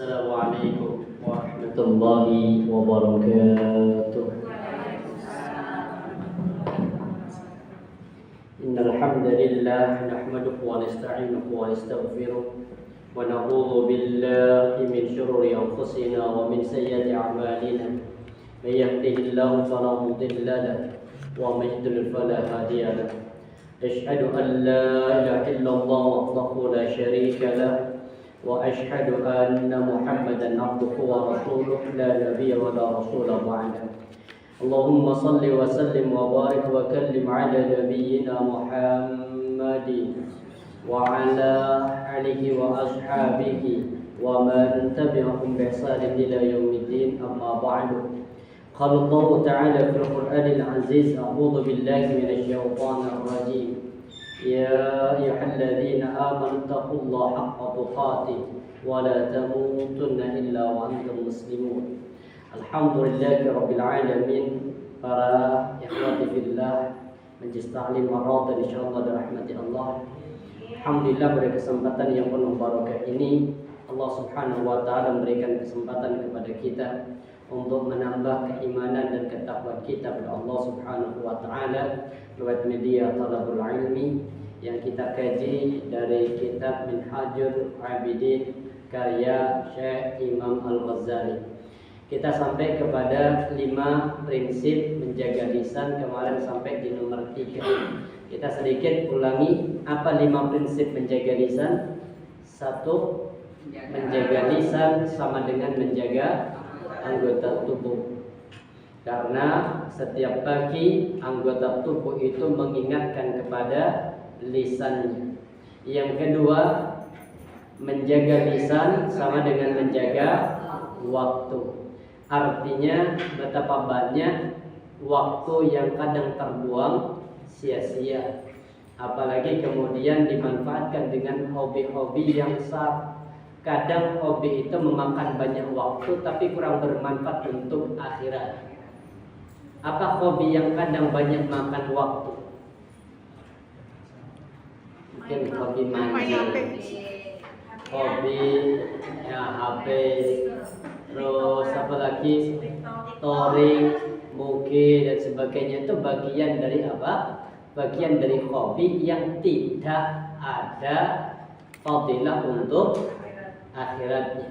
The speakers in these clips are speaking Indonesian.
Assalamualaikum warahmatullahi wabarakatuh. Innal hamdalillah nahmaduhu wa nasta'inuhu wa nastaghfiruh wa na'udzu billahi min shururi anfusina wa min sayyiati a'malina. May yahdihillahu fala mudilla lahu wa may yudlil fala hadiya lahu. Asyhadu an la ilaha illallah wahdahu la syarika lahu وأشهد أن محمدا عبده ورسوله لا نبي ولا رسول بعده اللهم صل وسلم وبارك وكلم على نبينا محمد وعلى آله وأصحابه ومن تبعهم بإحسان إلى يوم الدين أما بعد قال الله تعالى في القرآن العزيز أعوذ بالله من الشيطان الرجيم يا أيها الذين آمنوا اتقوا الله حق تقاته ولا تموتن إلا وأنتم مسلمون. Alhamdulillah Rabbil Alamin. Para ikhwati fillah, majlis ta'lim maratan insyaallah dirahmati Allah. Alhamdulillah pada kesempatan yang penuh barakah ini Allah Subhanahu wa taala memberikan kesempatan kepada kita untuk menambah keimanan dan ketakwaan kita kepada Allah Subhanahu wa taala lewat media Talabul Ilmi yang kita kaji dari kitab Minhajul Abidin karya Syekh Imam Al-Ghazali. Kita sampai kepada 5 prinsip menjaga lisan, kemarin sampai di nomor 3. Kita sedikit ulangi apa 5 prinsip menjaga lisan. 1. Menjaga lisan sama dengan menjaga anggota tubuh. Karena setiap pagi anggota tubuh itu mengingatkan kepada lisannya. Yang kedua, menjaga lisan sama dengan menjaga waktu. Artinya betapa banyak waktu yang kadang terbuang sia-sia, apalagi kemudian dimanfaatkan dengan hobi-hobi yang sah. Kadang hobi itu memakan banyak waktu tapi kurang bermanfaat untuk akhirat. Apa hobi yang kadang banyak makan waktu? Mungkin hobi main, hobi ya HP, terus apa lagi, touring, mugi dan sebagainya. Itu bagian dari apa? Bagian dari hobi yang tidak ada fadilah untuk akhiratnya,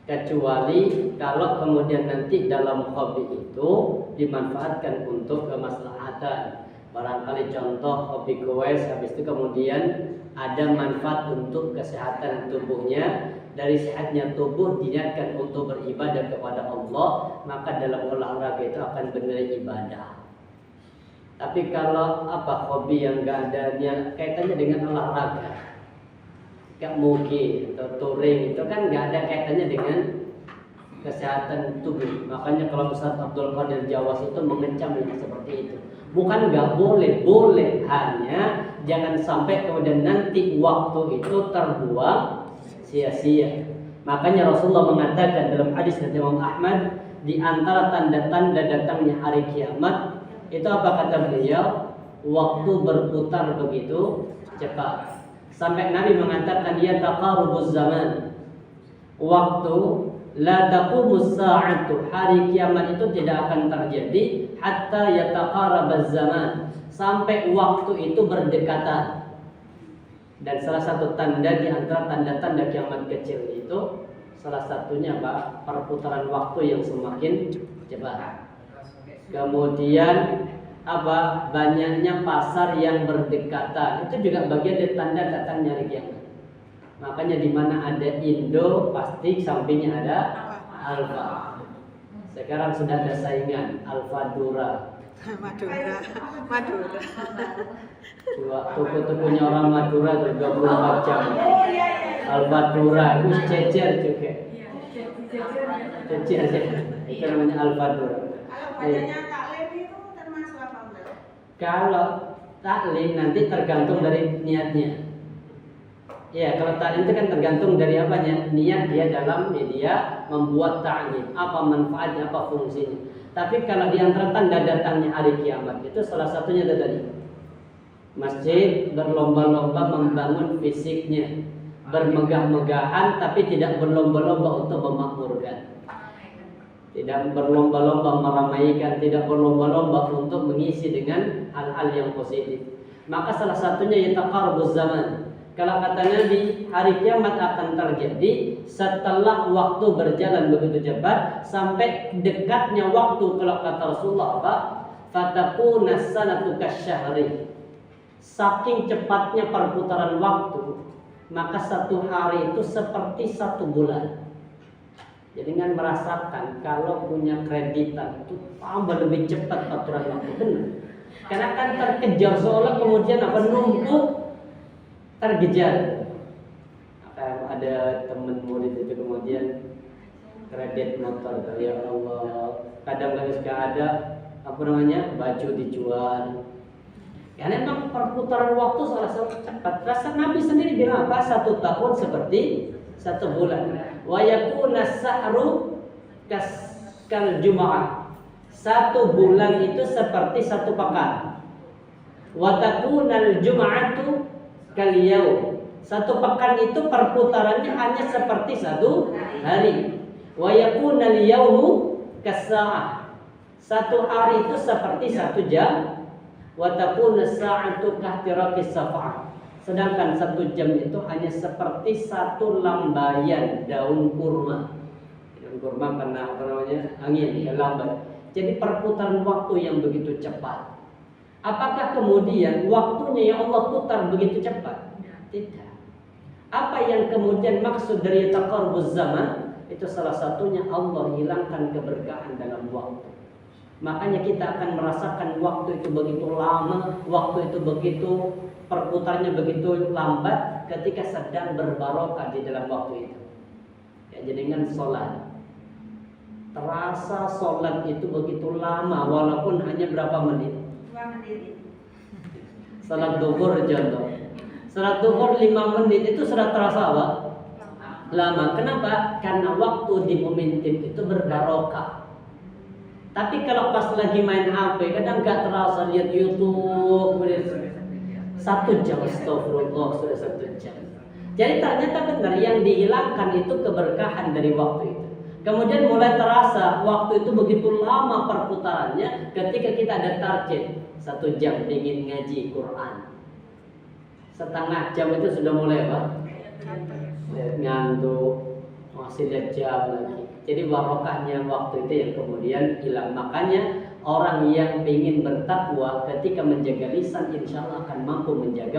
kecuali kalau kemudian nanti dalam hobi itu dimanfaatkan untuk kemaslahatan. Barangkali contoh hobi goes, habis itu kemudian ada manfaat untuk kesehatan tubuhnya. Dari sehatnya tubuh diniatkan untuk beribadah kepada Allah, maka dalam olahraga itu akan bernilai ibadah. Tapi kalau apa hobi yang gak ada kaitannya dengan olahraga, kayak mugi atau touring, itu kan nggak ada kaitannya dengan kesehatan tubuh. Makanya kalau Ustaz Abdul Qadir Jawas itu mengecam seperti itu. Bukan nggak boleh, boleh, hanya jangan sampai kemudian nanti waktu itu terbuang sia-sia. Makanya Rasulullah mengatakan dalam hadis dari Imam Ahmad, di antara tanda-tanda datangnya hari kiamat itu apa kata beliau? Waktu berputar begitu cepat. Sampai Nabi mengatakan ya taqarubuz zaman, waktu la taqumus sa'atu, hari kiamat itu tidak akan terjadi hatta yataqarabaz zaman, sampai waktu itu berdekatan. Dan salah satu tanda di antara tanda-tanda kiamat kecil itu salah satunya apa? Perputaran waktu yang semakin cepat. Kemudian apa? Banyaknya pasar yang berdekatan. Itu juga bagian dari tanda datangnya hari kiamat. Makanya di mana ada Indo pasti sampingnya ada Alfa. Sekarang sudah ada saingan Alfa Dura. Madura. Toko-tokonya orang Madura 24 jam. Alfa Dura itu cecer juga. Cecer aja. Itu namanya Alfa Dura. Kalau taklim nanti tergantung dari niatnya. Ya, kalau taklim itu kan tergantung dari apanya, niat dia dalam media membuat taklim, apa manfaatnya, apa fungsinya. Tapi kalau di antara tanda datangnya hari kiamat itu salah satunya tadi masjid berlomba-lomba membangun fisiknya, bermegah-megahan tapi tidak berlomba-lomba untuk memakmurkan. Tidak berlomba-lomba meramaikan, tidak berlomba-lomba untuk mengisi dengan hal-hal yang positif. Maka salah satunya yataqarrabuz zaman. Kalau kata Nabi, hari kiamat akan terjadi setelah waktu berjalan begitu cepat sampai dekatnya waktu. Kalau kata Rasulullah apa? Fatakuna sanatu kasyahri. Saking cepatnya perputaran waktu, maka satu hari itu seperti satu bulan. Jadi dengan merasakan kalau punya kreditan itu tambah lebih cepat perputaran waktu, benar. Karena kan terkejar seolah kemudian apa numpuk terkejar. Ada teman murid itu kemudian kredit motor, ya Allah, kadang-kadang suka ada apa namanya baju dijual. Karena memang perputaran waktu salah satu cepat. Rasa Nabi sendiri bilang apa? 1 tahun seperti 1 bulan. Wa yakuna sa'ru kal jum'ah. 1 bulan itu seperti 1 pekan. Wa takunal jum'atu kal yaum. 1 pekan itu perputarannya hanya seperti 1 hari. Wa yakunal yaumu kas-sa'ah. 1 hari itu seperti 1 jam. Wa takuna sa'atu kahtiraqis safa'ah. Sedangkan 1 jam itu hanya seperti 1 lambayan daun kurma. Daun kurma kena apa namanya angin, ya lambat. Jadi perputaran waktu yang begitu cepat. Apakah kemudian waktunya yang Allah putar begitu cepat? Tidak. Apa yang kemudian maksud dari taqarrubuz zaman? Itu salah satunya Allah hilangkan keberkahan dalam waktu. Makanya kita akan merasakan waktu itu begitu lama, waktu itu begitu perputarnya begitu lambat ketika sedang berbarokah di dalam waktu itu. Ya, jadi dengan sholat, terasa sholat itu begitu lama walaupun hanya berapa menit? 2 menit. Salat duhur contoh. Salat duhur 5 menit itu sudah terasa apa? Lama. Kenapa? Karena waktu di momentum itu berbarokah. Tapi kalau pas lagi main HP, kadang nggak terasa lihat YouTube, 1 jam, astagfirullah, sudah 1 jam. Jadi ternyata benar yang dihilangkan itu keberkahan dari waktu itu. Kemudian mulai terasa waktu itu begitu lama perputarannya ketika kita ada target 1 jam ingin ngaji Quran. Setengah jam itu sudah mulai apa? Ngantuk, masih lihat jam lagi. Jadi barokahnya waktu itu yang kemudian hilang. Makanya orang yang ingin bertakwa ketika menjaga lisan insya Allah akan mampu menjaga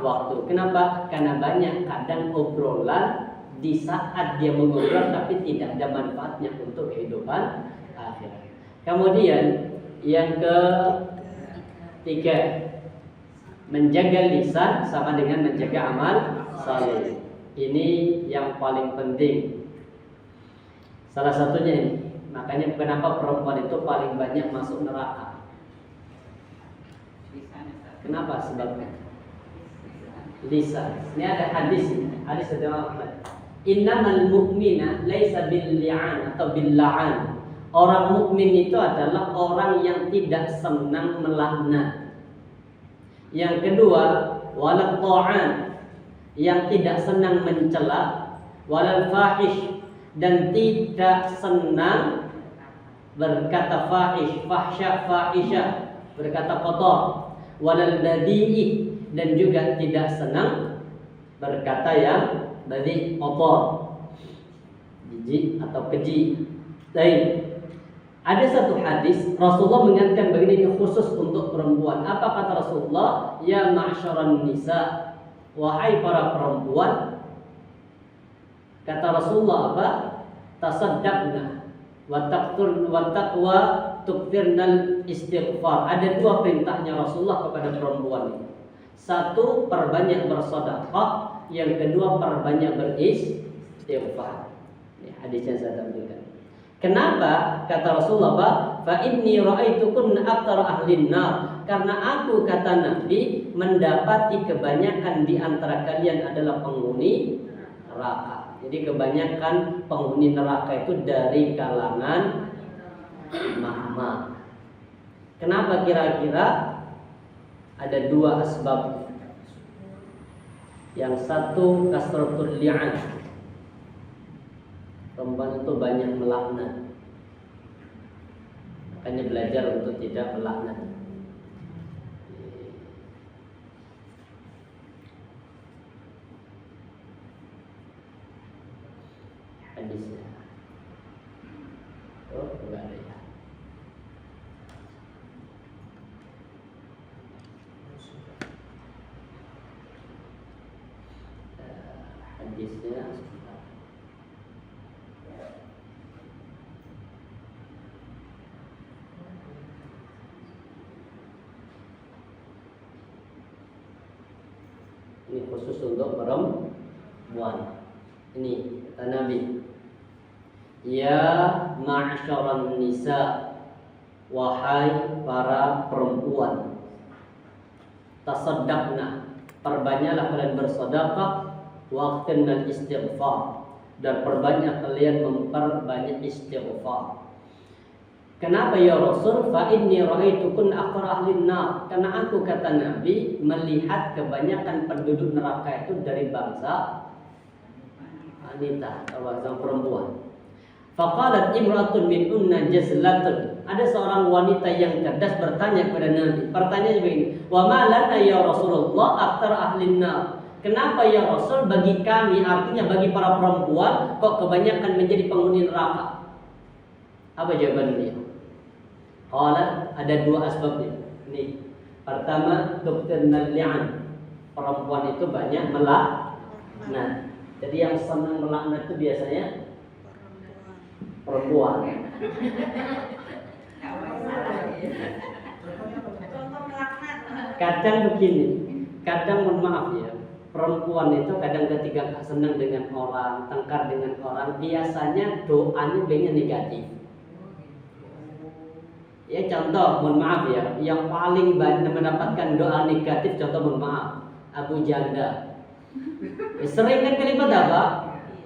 waktu. Kenapa? Karena banyak kadang obrolan di saat dia mengobrol tapi tidak ada manfaatnya untuk kehidupan akhirat. Kemudian yang ketiga, menjaga lisan sama dengan menjaga amal saleh. Ini yang paling penting. Salah satunya ini, makanya kenapa perempuan itu paling banyak masuk neraka. Kenapa sebabnya? Lisan. Ini ada hadis dari Ahmad. Innamal mu'mina laisa bil li'an atau bil la'an. Orang mukmin itu adalah orang yang tidak senang melaknat. Yang kedua, walal ta'an, yang tidak senang mencela, walal fahish, dan tidak senang berkata fahish, fahsya, fahisha, berkata kotor, walal badi'i, dan juga tidak senang berkata yang badi, kotor, jijik atau keji. Baik. Ada satu hadis Rasulullah mengatakan begini, ini khusus untuk perempuan. Apa kata Rasulullah? Ya ma'syaran nisa, wahai para perempuan. Kata Rasulullah apa? Tasaddaqna wa taqwa tukfirnal istighfar. Ada 2 perintahnya Rasulullah kepada perempuan ini. 1, perbanyak bersedekah. Yang kedua, perbanyak beristighfar. Ya, hadisnya saya tampilkan. Kenapa? Kata Rasulullah, fa inni ra'aitukunna aktsara ahlin nar. Karena aku, kata Nabi, mendapati kebanyakan di antara kalian adalah penghuni neraka. Jadi kebanyakan penghuni neraka itu dari kalangan mama. Kenapa kira-kira? Ada 2 asbab. Yang satu kasratul li'an. Perempuan itu banyak melaknat. Makanya belajar untuk tidak melaknat. Hadisnya. Oh, enggak ada ya. Hadisnya sebentar. Ini khusus untuk perempuan. Ini kata Nabi, ya ma'syaran nisa, wahai para perempuan, tasaddaqna, perbanyaklah kalian bersedekah, waqtinal istighfar, dan perbanyak kalian memperbanyak istighfar. Kenapa ya Rasul? Fa inni ra'aitukun akthar ahlin nar. Karena aku, kata Nabi, melihat kebanyakan penduduk neraka itu dari bangsa wanita atau bangsa perempuan. Faqalat imratun min unna jazlatun. Ada seorang wanita yang cerdas bertanya kepada Nabi. Pertanyaannya begini, wa ma lana ya Rasulullah akthar ahlin nar. Kenapa ya Rasul bagi kami, artinya bagi para perempuan, kok kebanyakan menjadi penghuni neraka? Apa jawaban dia? Qala, ada dua asbabnya. Ini pertama, tuqtirnal li'an. Perempuan itu banyak melaknat. Jadi yang senang melaknat itu biasanya perempuan. Kadang begini, kadang mohon maaf ya, perempuan itu kadang ketika senang dengan orang, tengkar dengan orang, biasanya doanya pengen negatif. Ya contoh, mohon maaf ya, yang paling banyak mendapatkan doa negatif, contoh mohon maaf, Abu Janda. Sering kan kalimat apa?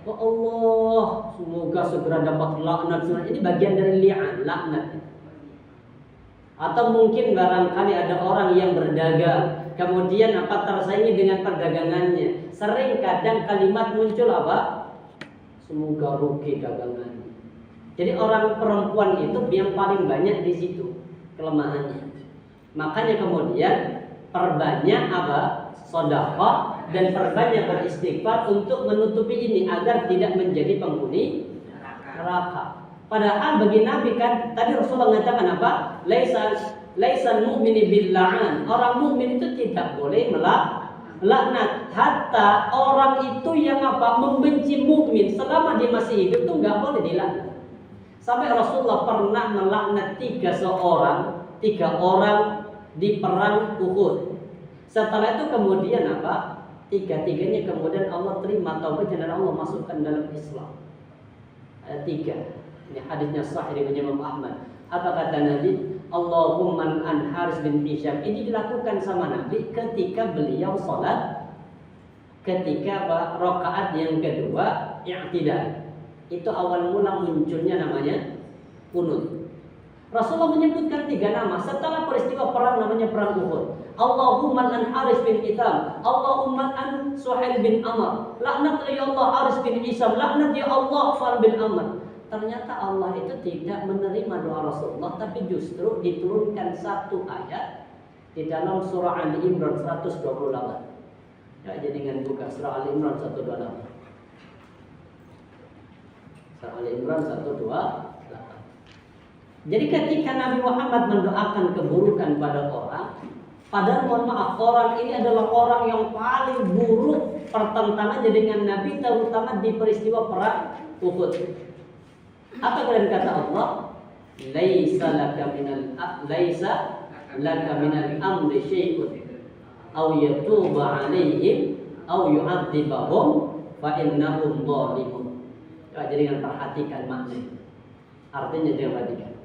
Oh Allah, semoga segera dapat laknat. Ini bagian dari li'an, laknat. Atau mungkin barangkali ada orang yang berdagang, kemudian tersaingi dengan perdagangannya. Sering kadang kalimat muncul apa? Semoga rugi dagangannya. Jadi orang perempuan itu yang paling banyak di situ kelemahannya. Makanya kemudian perbanyak apa? Sedekah dan perbanyak beristighfar untuk menutupi ini agar tidak menjadi penghuni neraka. Padahal bagi Nabi kan tadi Rasulullah mengatakan apa? Laisal mu'mini bil la'an. Orang mukmin itu tidak boleh melaknat. Hatta orang itu yang apa? Membenci mukmin selama dia masih hidup itu enggak boleh dilaknat. Sampai Rasulullah pernah melaknat tiga orang di perang Uhud. Setelah itu kemudian apa? Tiga-tiganya kemudian Allah terima taubatnya dan Allah masukkan dalam Islam. Ada tiga. Ini hadisnya sahih dari Imam Ahmad. Apa kata Nabi? Allahumma an Haris bin Hisham. Ini dilakukan sama Nabi ketika beliau sholat, ketika rakaat yang kedua i'tidal. Itu awal mula munculnya namanya kunut. Rasulullah menyebutkan tiga nama setelah peristiwa perang namanya perang Uhud. Allahumma an Haris bin Hisham, Allahumma an Suhail bin Amr, laknat ya Allah Haris bin Hisham, laknat ya Allah Suhail bin Amr. Ternyata Allah itu tidak menerima doa Rasulullah, tapi justru diturunkan satu ayat di dalam surah Ali Imran 128. Ya, jadi dengan buka surah Ali Imran 128. Surah Ali Imran 128. Jadi ketika Nabi Muhammad mendoakan keburukan pada orang, padahal mohon maaf, orang ini adalah orang yang paling buruk pertentangannya dengan Nabi, terutama di peristiwa perang Uhud. Apa kalian kata Allah? Laisa laka minal amri syai'un aw yatuba 'alaihim aw yu'adzibahum fa innahum zalimun. Jadi dengan perhatikan makna. Artinya jangan perhatikan.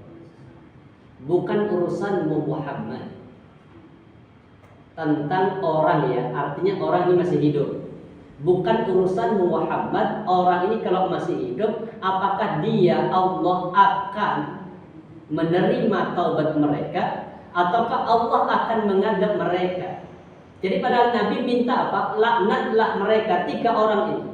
Bukan urusanmu Muhammad tentang orang ya, artinya orang ini masih hidup. Bukan urusanmu Muhammad, orang ini kalau masih hidup, apakah dia Allah akan menerima taubat mereka ataukah Allah akan mengadab mereka. Jadi padahal Nabi minta apa? Laknatlah mereka 3 orang itu.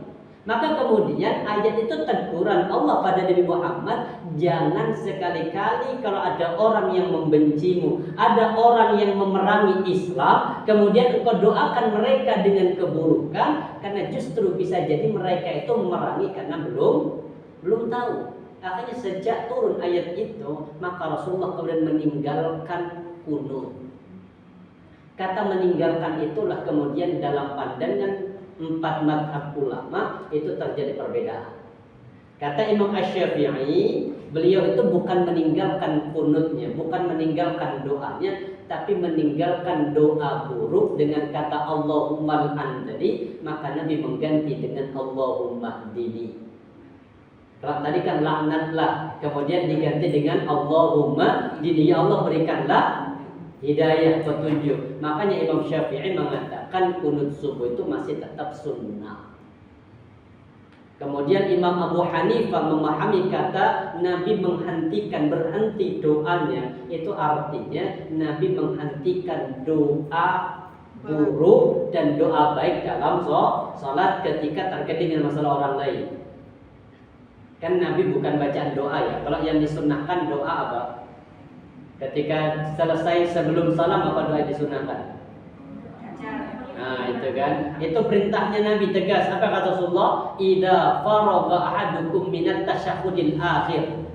Maka kemudian ayat itu teguran Allah pada Nabi Muhammad, jangan sekali-kali kalau ada orang yang membencimu, ada orang yang memerangi Islam, kemudian engkau doakan mereka dengan keburukan, karena justru bisa jadi mereka itu memerangi karena belum tahu. Akhirnya sejak turun ayat itu, maka Rasulullah kemudian meninggalkan kunut. Kata meninggalkan itulah kemudian dalam pandangan 4 mazhab ulama itu terjadi perbedaan. Kata Imam Asy-Syafi'i, beliau itu bukan meninggalkan kunutnya, bukan meninggalkan doanya, tapi meninggalkan doa buruk dengan kata Allahumma andali, maka Nabi mengganti dengan Allahumma hdini. Kalau tadi kan laknatlah, kemudian diganti dengan Allahumma hdini, ya Allah berikanlah hidayah, petunjuk. Makanya Imam Syafi'i mengatakan kunut subuh itu masih tetap sunnah. Kemudian Imam Abu Hanifah memahami kata Nabi menghentikan, berhenti doanya, itu artinya Nabi menghentikan doa buruk dan doa baik dalam sholat ketika terkait dengan masalah orang lain. Kan Nabi bukan bacaan doa ya. Kalau yang disunnahkan doa apa? Ketika selesai sebelum salam apa doa disunahkan? Nah itu kan, itu perintahnya Nabi tegas. Apa kata Rasulullah? Idza faragha ahadukum minat tasyahhudil akhir.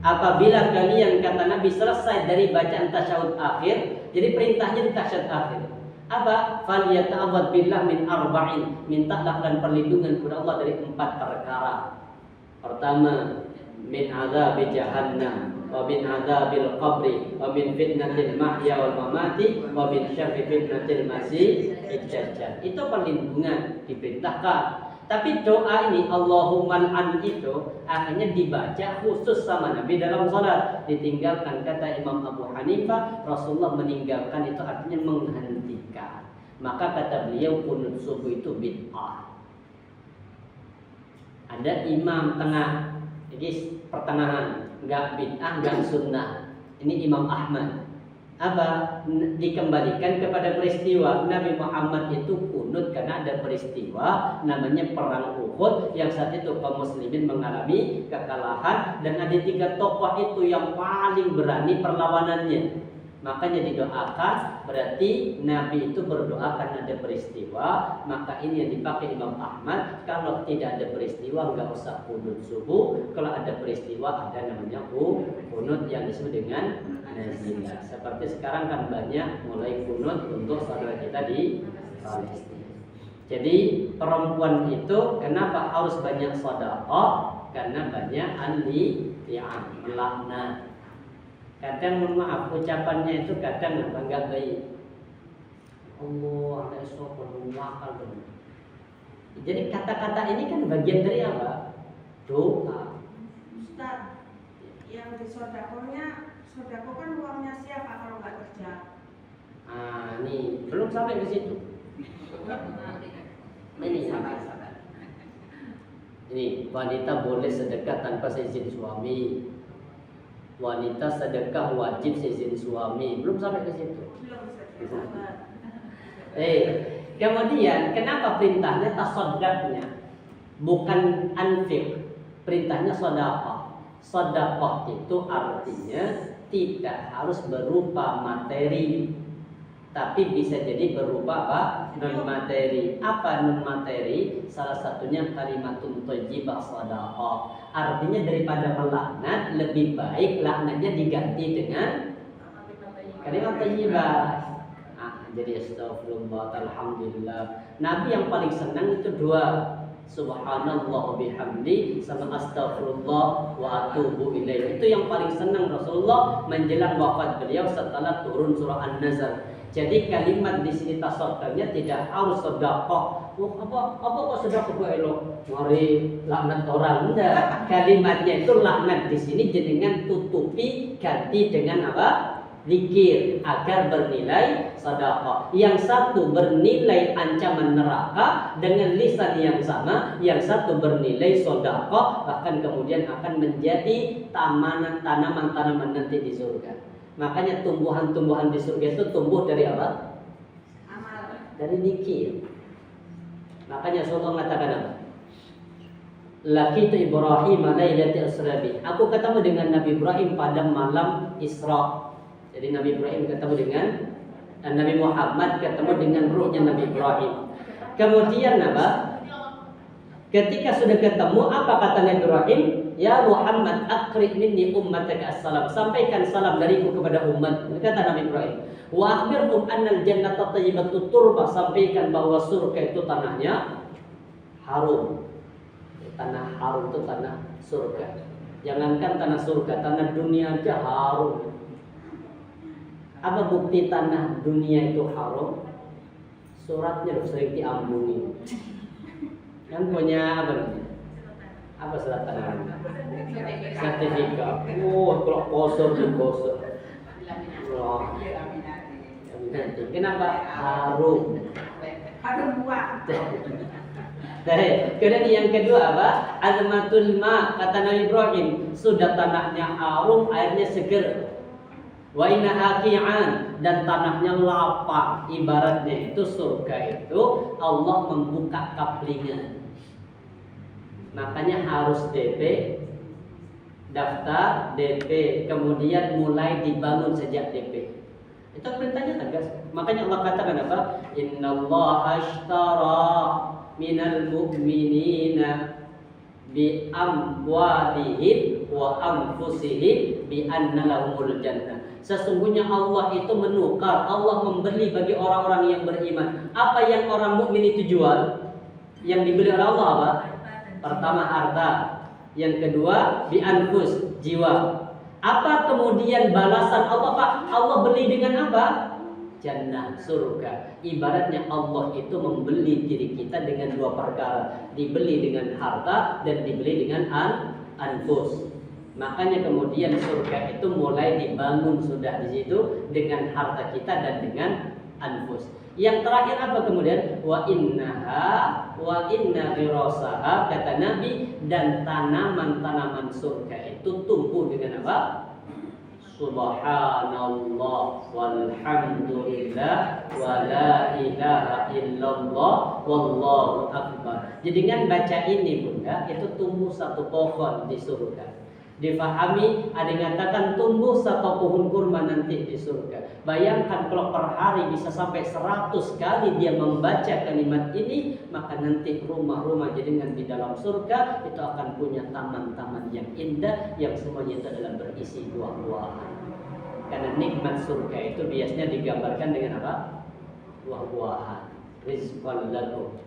Apabila kalian, kata Nabi, selesai dari bacaan tasyahud akhir, jadi perintahnya di tasyahud akhir. Apa? Falyata'awwadz billah min arba'in. Mintalah dan perlindungan kepada Allah dari 4 perkara. Pertama, min azabi jahannam, wa min adzabil qabri, wa min fitnatil mahya wal mamati, wa min syarri fitnatil masih dajjal. Itu perlindungan diperintahkan. Tapi doa ini Allahumma an itu akhirnya dibaca khusus sama Nabi dalam salat. Ditinggalkan, kata Imam Abu Hanifah, Rasulullah meninggalkan itu artinya menghentikan. Maka kata beliau kunut subuh itu bid'ah. Ada imam tengah, jadi pertengahan, enggak bid'ah, enggak sunnah. Ini Imam Ahmad. Apa? Dikembalikan kepada peristiwa Nabi Muhammad itu kunut karena ada peristiwa namanya perang Uhud yang saat itu kaum muslimin mengalami kekalahan dan ada 3 tokoh itu yang paling berani perlawanannya. Makanya didoakan, berarti Nabi itu berdoa karena ada peristiwa. Maka ini yang dipakai Imam Ahmad. Kalau tidak ada peristiwa nggak usah kunut subuh. Kalau ada peristiwa ada namanya kunut yang disebut dengan nazilah. Seperti sekarang kan banyak mulai kunut untuk saudara kita di Palestina. Jadi perempuan itu kenapa harus banyak sedekah? Karena banyak al-li'an, melaknat. Kadang mohon maaf ucapannya itu kadang enggak baik. Allah ada esok bermakal. Jadi kata-kata ini kan bagian dari apa? Doa. Ustaz, yang di sodakonya, sodako kan uangnya siapa kalau nggak kerja? Ah, ini belum sampai ke situ. Ini sabar. Ini wanita boleh sedekah tanpa seizin suami. Wanita sedekah wajib seizin suami. Belum sampai ke situ. Kemudian kenapa perintahnya tasaddaqnya bukan anfiq? Perintahnya sedekah. Sedekah itu artinya tidak harus berupa materi, tapi bisa jadi berupa apa? Non materi. Apa non materi? Salah satunya kalimatun thayyibah shadaqah. Artinya daripada melaknat lebih baik laknatnya diganti dengan kalimat thayyibah. Jadi astagfirullah, alhamdulillah. Nabi yang paling senang itu 2, subhanallah bihamdi sama astagfirullah wa atubu ilaih. Itu yang paling senang Rasulullah menjelang wafat beliau setelah turun surah An-Nazr. Jadi kalimat di sini tasaddaqnya tidak harus sedekah. Apa kok sedekah kok elok? Mari laknat orang. Enggak. Kalimatnya itu laknat di sini jenengan tutupi ganti dengan apa? Zikir agar bernilai sedekah. Yang satu bernilai ancaman neraka dengan lisan yang sama, yang satu bernilai sedekah, bahkan kemudian akan menjadi tanaman-tanaman nanti di surga. Makanya tumbuhan-tumbuhan di surga itu tumbuh dari apa? Amal. dari nikir. Makanya Rasulullah mengatakan apa? Laqitu Ibrahim lailati asrabi. Aku ketemu dengan Nabi Ibrahim pada malam Isra. Jadi Nabi Ibrahim ketemu dengan Nabi Muhammad ketemu dengan ruhnya Nabi Ibrahim. Kemudian apa? Ketika sudah ketemu, apa kata Nabi Ibrahim? Ya Muhammad, aqri minni ummataka assalam. Sampaikan salam dariku kepada umat. Kata Nabi Ibrahim. Wa akhbirhum annal jannata thayyibatu turba. Sampaikan bahwa surga itu tanahnya harum. Tanah harum itu tanah surga. Jangankan tanah surga, tanah dunia aja harum. Apa bukti tanah dunia itu harum? Suratnya sering diambungi. Kan punya apa namanya? Apa surat tanah? Sertifikat. Kalau kosong di kosong. Kenapa harum? Harum buah. Kemudian yang kedua apa? Azmatul ma, kata Nabi Ibrahim, sudah tanahnya harum, airnya seger. Wa inna haqi'an, dan tanahnya lapang. Ibaratnya itu surga itu Allah membuka kaplingnya. Makanya harus DP, daftar DP, kemudian mulai dibangun sejak DP. Itu perintahnya tegas. Makanya Allah katakan apa? Innallaha ashtara minal mu'minina bi amwalihim wa anfusihim bi anna lahumul jannah. Sesungguhnya Allah itu menukar, Allah membeli bagi orang-orang yang beriman. Apa yang orang mukmin itu jual? Yang dibeli oleh Allah apa? Pertama harta, yang kedua bi anfus, jiwa. Apa kemudian balasan Allah Pak? Allah beli dengan apa? Jannah, surga. Ibaratnya Allah itu membeli diri kita dengan dua perkara, dibeli dengan harta dan dibeli dengan anfus. Makanya kemudian surga itu mulai dibangun sudah di situ dengan harta kita dan dengan anfus. Yang terakhir apa kemudian? Wa inna ghirasaha, kata Nabi, dan tanaman-tanaman surga itu tumbuh dengan apa? Subhanallah walhamdulillah wa la ilaha illallah wallahu akbar. Jadi dengan baca ini Bunda, itu tumbuh satu pohon di surga. Difahami, ada yang mengatakan tumbuh satu pohon kurma nanti di surga. Bayangkan kalau per hari bisa sampai 100 kali dia membaca kalimat ini, maka nanti rumah-rumah jaringan di dalam surga itu akan punya taman-taman yang indah, yang semuanya itu adalah berisi buah-buahan. Karena nikmat surga itu biasanya digambarkan dengan apa? Buah-buahan. Rizqan lakum.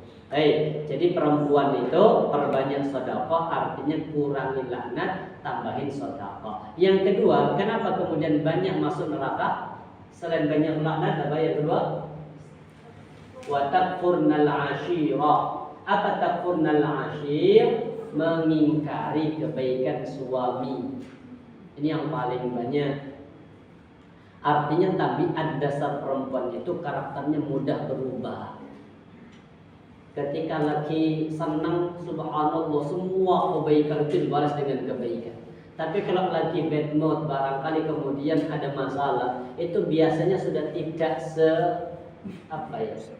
Jadi perempuan itu perbanyak sedekah, artinya kurangi laknat, tambahin sedekah. Yang kedua, kenapa kemudian banyak masuk neraka? Selain banyak laknat, apa yang kedua? Wa takfurnal ashira. Apa takfurnal ashir? Mengingkari kebaikan suami. Ini yang paling banyak. Artinya tabiat dasar perempuan itu karakternya mudah berubah. Ketika lagi senang, subhanallah, semua kebaikan itu dibalas dengan kebaikan. Tapi kalau lagi bad mood, barangkali kemudian ada masalah, itu biasanya sudah tidak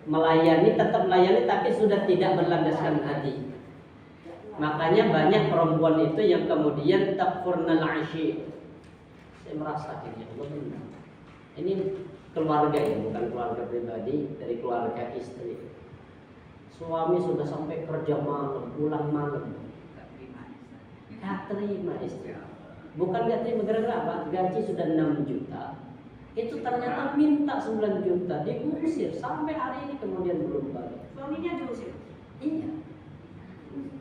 melayani, tetap melayani, tapi sudah tidak berlandaskan hati. Makanya banyak perempuan itu yang kemudian takfurnal ashir. Saya merasa ini Allah benar. Ini keluarga ya, bukan keluarga pribadi, dari keluarga istri. Suami sudah sampai kerja malam, pulang malam, gak terima istri. Bukan gak terima, gara-gara apa? Gaji sudah 6 juta. Itu ternyata minta 9 juta, diusir sampai hari ini kemudian belum balik. Suaminya diusir? Iya.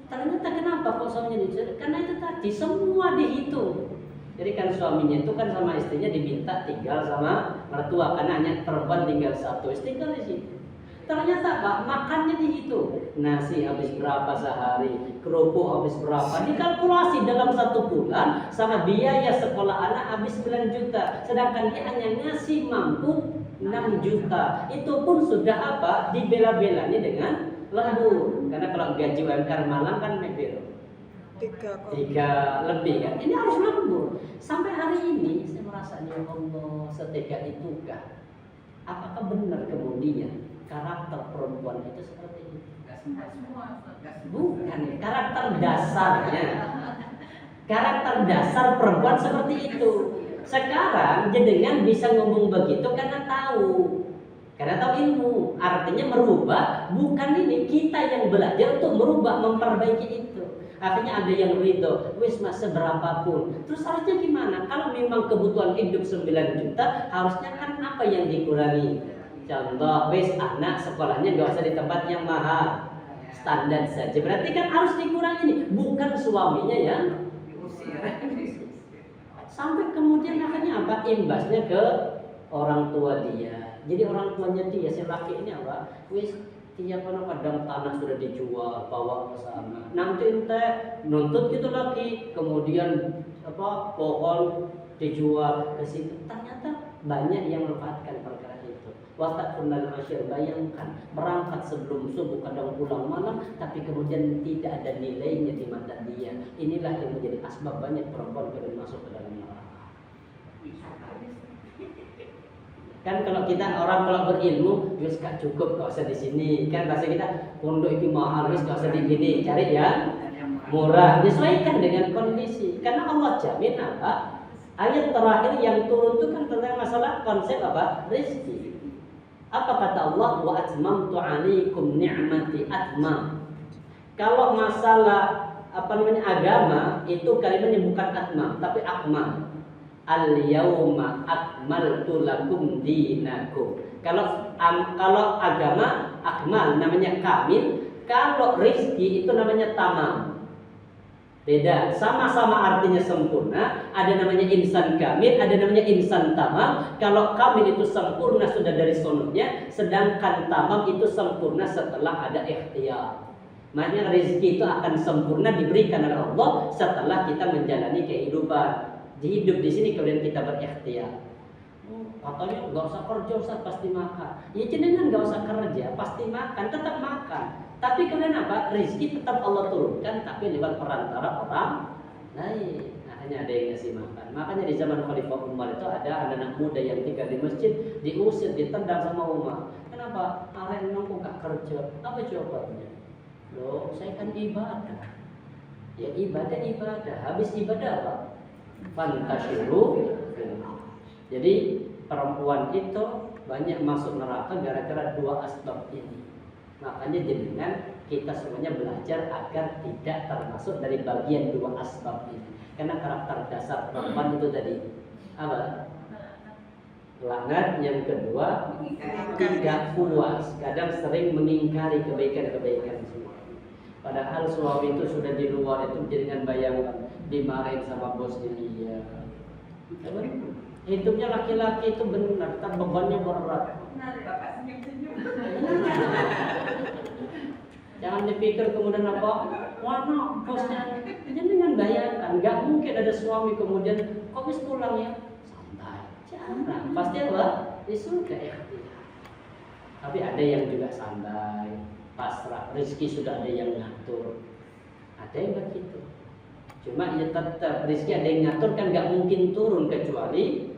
Ternyata kenapa kok suaminya diusir? Karena itu tadi semua dihitung. Jadi kan suaminya itu kan sama istrinya diminta tinggal sama mertua, karena hanya perempuan tinggal satu, tinggal di situ. Ternyata Pak, makannya dihitung. Nasi habis berapa sehari, kerupuk habis berapa, dikalkulasi dalam 1 bulan, sama biaya sekolah anak habis 9 juta. Sedangkan dia hanya ngasih mampu 6 juta. Itu pun sudah apa? Dibela-belanya dengan lembur. Karena kalau gaji UMR Malang kan mebel 3 lebih kan. Ini harus lembur. Sampai hari ini saya merasa, ya Allah, setega itukah? Apakah benar kemudian karakter perempuan itu seperti itu. Bukan. Karakter dasarnya. Karakter dasar perempuan seperti itu. Sekarang jenengan bisa ngomong begitu karena tahu. Karena tahu ilmu. Artinya merubah, bukan ini kita yang belajar untuk merubah, memperbaiki itu. Akhirnya ada yang ridho, wis mas seberapapun. Terus harusnya gimana? Kalau memang kebutuhan hidup 9 juta, harusnya kan apa yang dikurangi? Contoh, wis anak sekolahnya gak usah di tempat yang mahal, standar saja. Berarti kan harus dikurangi nih, bukan suaminya yang sampai kemudian akhirnya apa? Imbasnya ke orang tua dia. Jadi orang tuanya dia, si laki ini apa? Wis tiap kadang tanah sudah dijual, bawa ke sana. Nanti ente nuntut gitu lagi, kemudian apa? Pohon dijual ke situ. Ternyata banyak yang memanfaatkan perkara itu. Watakunal asyir, bayangkan berangkat sebelum subuh, kadang pulang malam, tapi kemudian tidak ada nilainya di mata dia. Inilah yang menjadi asbab banyak perempuan kemudian masuk ke dalam neraka. Kan kalau kita orang kalau berilmu, wis gak cukup, gak usah di sini. Kan bahasa kita pondok itu mahal, wis gak usah di sini. Cari yang murah, disesuaikan dengan kondisi. Karena Allah jamin apa? Ayat terakhir yang turun itu kan tentang masalah konsep apa? Rezeki. Apa kata Allah? Wa atmamtu 'alaikum ni'mati atmam. Kalau masalah apa namanya agama itu kalimatnya bukan atmam tapi akmal. Al-yauma akmaltu lakum dinakum. Kalau agama akmal namanya kamil, kalau rizki itu namanya tamam. Beda, sama-sama artinya sempurna. Ada namanya insan kamil, ada namanya insan tamam. Kalau kamil itu sempurna sudah dari sonutnya, sedangkan tamam itu sempurna setelah ada ikhtiyar. Makanya rezeki itu akan sempurna diberikan oleh Allah setelah kita menjalani kehidupan. Hidup di sini kemudian kita berikhtiar. Katanya nggak usah kerja, usah pasti makan. Ya jenengan nggak usah kerja, pasti makan, tetap makan. Tapi kemudian apa? Rezeki tetap Allah turunkan, tapi lewat perantara orang lain. Nah, hanya ada yang ngasih makan. Makanya di zaman Khalifah Umar itu ada anak-anak muda yang tinggal di masjid diusir, ditendang sama Umar. Kenapa? Arek nongko gak kerja. Apa jawabannya? Loh, saya kan ibadah. Ya ibadah. Habis ibadah apa? Fantashiru. Jadi perempuan itu banyak masuk neraka gara-gara dua asbab ini. Makanya jenengan kita semuanya belajar agar tidak termasuk dari bagian dua asbab ini. Karena karakter dasar perempuan itu tadi apa? Laknat. Yang kedua, tidak puas, kadang sering mengingkari kebaikan-kebaikan semua. Padahal suami itu sudah di luar itu jenengan bayangkan dimarahin sama bosnya dia. Hidupnya laki-laki itu benar, tapi bebannya berat. Bapak senyum-senyum. Jangan dipikir kemudian apa, wah no, bosnya. Jangan bayangkan, nggak mungkin ada suami kemudian kok bisa pulang ya, santai, jarang. Pasti apa? Di surga ya. Tapi ada yang juga santai, pasrah, rezeki sudah ada yang ngatur. Ada yang begitu. Cuma ya tetap rezeki ada yang ngatur kan nggak mungkin turun kecuali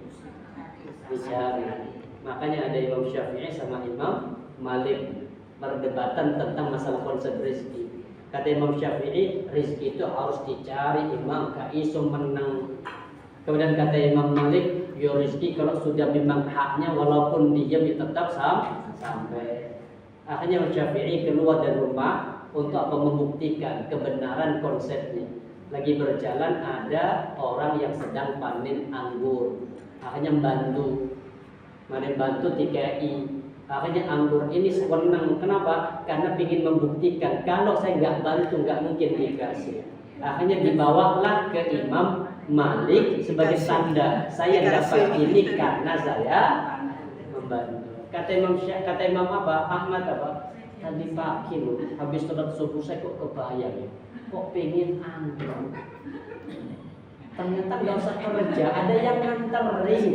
bicara. Makanya ada Imam Syafi'i sama Imam Malik perdebatan tentang masalah konsep rezeki. Kata Imam Syafi'i, rezeki itu harus dicari, Imam gak iso menang. Kemudian kata Imam Malik, ya rezeki kalau sudah memang haknya walaupun diam ya tetap sampai. Akhirnya Imam Syafi'i keluar dari rumah untuk apa? Membuktikan kebenaran konsepnya. Lagi berjalan ada orang yang sedang panen anggur. Akhirnya bantu TKI. Akhirnya anggur ini senang. Kenapa? Karena ingin membuktikan kalau saya nggak bantu nggak mungkin dikasih. Akhirnya dibawalah ke Imam Malik sebagai tanda saya dapat ini karena saya membantu. Kata Imam Ahmad tadi pagi loh, habis sholat subuh saya kok kebayang kok pengen anggur. Ternyata nggak usah kerja, ada yang nganterin.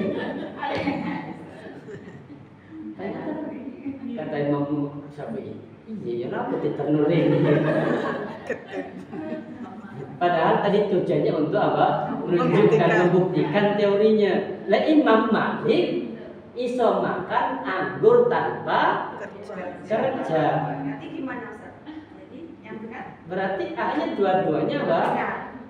Kata Imam Syafi'i, iya kenapa ditenurin? Padahal tadi tujuannya untuk apa? Membuktikan teorinya. Lah Imam Malik iso makan anggur tanpa kerja. Nanti gimana Ustaz? Jadi yang benar? Berarti akhirnya dua-duanya apa?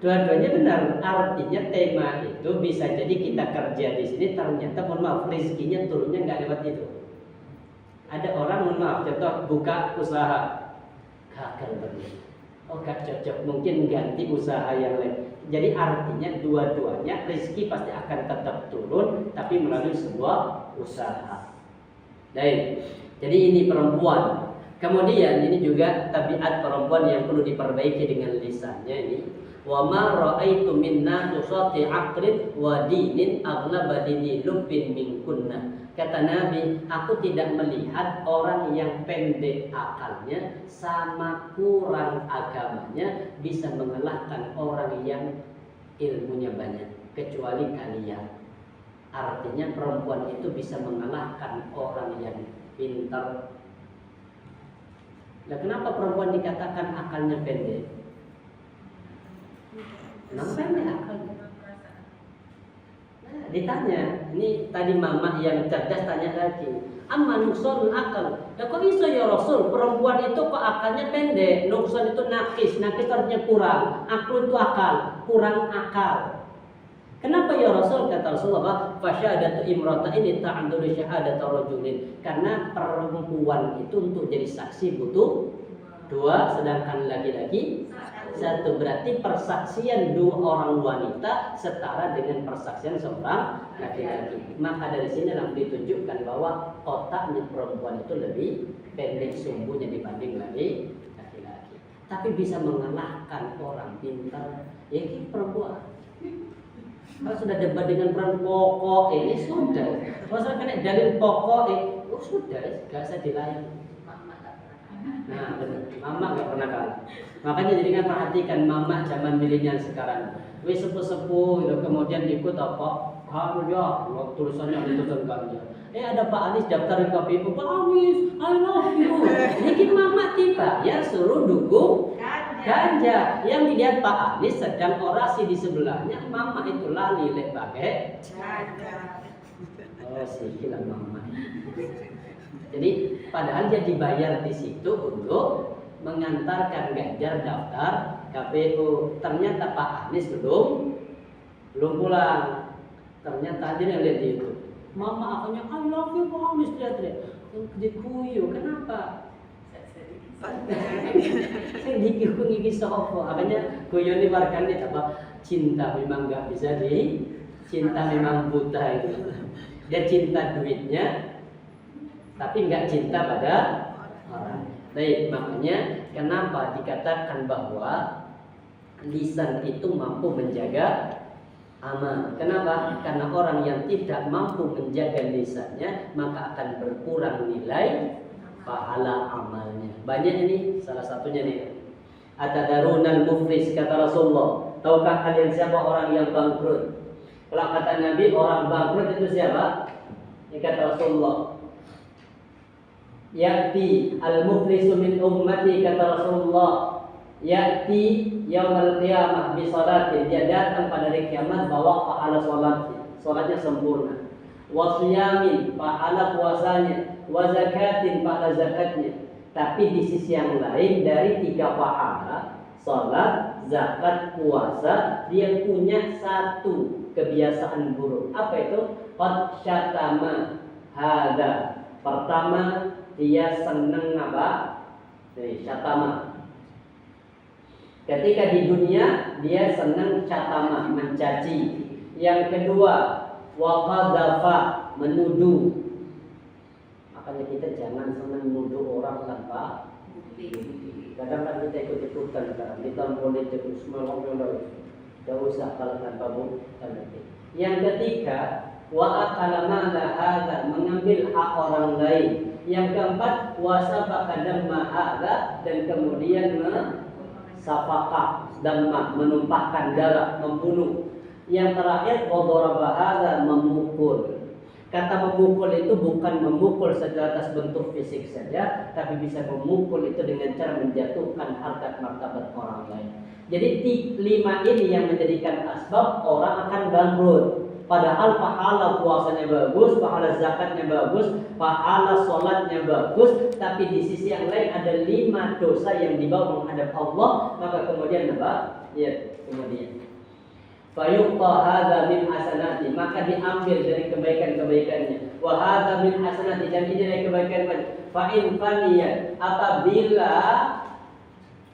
Dua-duanya benar. Artinya tema itu bisa jadi kita kerja di sini ternyata mohon maaf rezekinya turunnya nggak lewat itu. Ada orang mohon maaf contoh buka usaha gagal benar. Oh gak cocok, mungkin ganti usaha yang lain. Jadi artinya dua-duanya rezeki pasti akan tetap turun tapi melalui sebuah usaha. Baik. Jadi ini perempuan. Kemudian ini juga tabiat perempuan yang perlu diperbaiki dengan lisannya ini. Wa ma ra'aitu minna tusati aqlin wa dinin aghlaba dini lubbin minkunna. Kata Nabi, aku tidak melihat orang yang pendek akalnya sama kurang agamanya bisa mengalahkan orang yang ilmunya banyak kecuali kalian. Artinya perempuan itu bisa mengalahkan orang yang pintar. Nah, kenapa perempuan dikatakan akalnya pendek? Kenapa pendek akalnya? Nah, ditanya, ini tadi mama yang cerdas tanya lagi, amma nuksanul akal. Ya kok bisa ya Rasul, perempuan itu kok akalnya pendek? Nuksan itu nakis artinya kurang. Akal itu akal, kurang akal. Kenapa ya Rasul? Kata Rasulullah, fasyadatu imrata ini ta'andulu syahadata rajulin. Karena perempuan itu untuk jadi saksi butuh dua, sedangkan laki-laki satu. Berarti persaksian dua orang wanita setara dengan persaksian seorang laki-laki. Maka dari sini dalam ditunjukkan bahwa otaknya perempuan itu lebih pendek sumbunya dibanding laki-laki. Tapi bisa mengalahkan orang pintar, ya ini perempuan. Kalau sudah debat dengan peran pokok ini sudah. Kalau saya kena dalil pokok sudah, gak usah dilayani. Nah, benar. Mama gak pernah kalah. Makanya jadi kan perhatikan mama zaman milenial sekarang. Wis sepuh-sepuh gitu, kemudian ikut apa? Kamu ya, tulisannya dituliskan ganja. Ada Pak Anies daftar ke KPU. Pak Anies, I love you. Bikin mama tiba, ya suruh dukung ganja. Yang dilihat Pak Anies sedang orasi di sebelahnya, mama itu lali pakai ganja. Oh, sikilah mama. Jadi padahal dia dibayar di situ untuk mengantarkan Ganjar daftar KPU. Ternyata Pak Anies belum pulang. Ternyata dia yang lihat di itu. Mama akhirnya I love you Pak Anies teriak-teriak. Dikuyu, kenapa? Saya dikikung iki sopo. Akhirnya guyon ini warganet apa? Cinta memang nggak bisa cinta memang buta itu. Dia cinta duitnya, tapi nggak cinta pada orang. Baik, makanya kenapa dikatakan bahwa lisan itu mampu menjaga amal. Kenapa? Karena orang yang tidak mampu menjaga lisannya maka akan berkurang nilai pahala amalnya. Banyak ini, salah satunya nih. Atadarunal muflis, kata Rasulullah. Tahukah kalian siapa orang yang bangkrut? Kalau kata Nabi, orang bangkrut itu siapa? Ini kata Rasulullah. Ya'ti al-muflisu min ummati, kata Rasulullah. Ya'ti yaumal qiyamah bi salati. Dia datang pada hari kiamat bawa pahala salatnya. Salatnya sempurna. Wa siyamin, pahala puasanya. Wa zakatin, pahala zakatnya. Tapi di sisi yang lain dari 3 pahala, salat, zakat, puasa, dia punya satu kebiasaan buruk. Apa itu? Qad syatama hada. Pertama, dia senang apa? Syatama. Ketika di dunia dia senang syatama, mencaci. Yang kedua, wa qadhafa, menuduh. Makanya kita jangan senang menuduh orang tanpa bukti. Kadang kan kita ikut-ikutan sekarang di tahun politik semua orang tidak usah kalau tanpa bukti. Yang ketiga, wa akala mala hadza, mengambil hak orang lain. Yang keempat, wasafaka damma hadza, dan kemudian safaqah damma, menumpahkan darah, membunuh. Yang terakhir, wa daraba hadza, memukul. Kata memukul itu bukan memukul secara atas bentuk fisik saja, tapi bisa memukul itu dengan cara menjatuhkan harkat martabat orang lain. Jadi 5 ini yang menjadikan asbab orang akan bangkrut. Padahal pahala puasanya bagus, pahala zakatnya bagus, pahala sholatnya bagus, tapi di sisi yang lain ada 5 dosa yang dibawa menghadap Allah. Maka kemudian apa? Ya, kemudian fayuqta hadza min hasanati, maka diambil dari kebaikan-kebaikannya. Wa hadza min hasanati, dan ini dari kebaikan. Fa in faniyat, apabila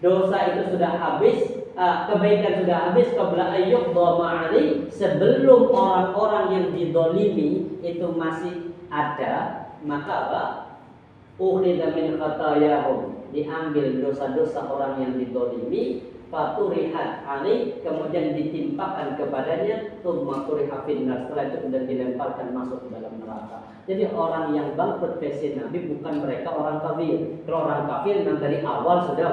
dosa itu sudah habis, kebaikan sudah habis, qabla ayyuqda ma'ali, sebelum orang-orang yang didolimi itu masih ada, maka apa? Ukhidha min khatayahum, diambil dosa-dosa orang yang didolimi, faturihat ali, kemudian ditimpakan kepadanya, tsumma turiha finnar, setelah itu kemudian dilemparkan masuk ke dalam neraka. Jadi orang yang bangkrut versi Nabi bukan mereka orang kafir. Kalau orang kafir memang dari awal sudah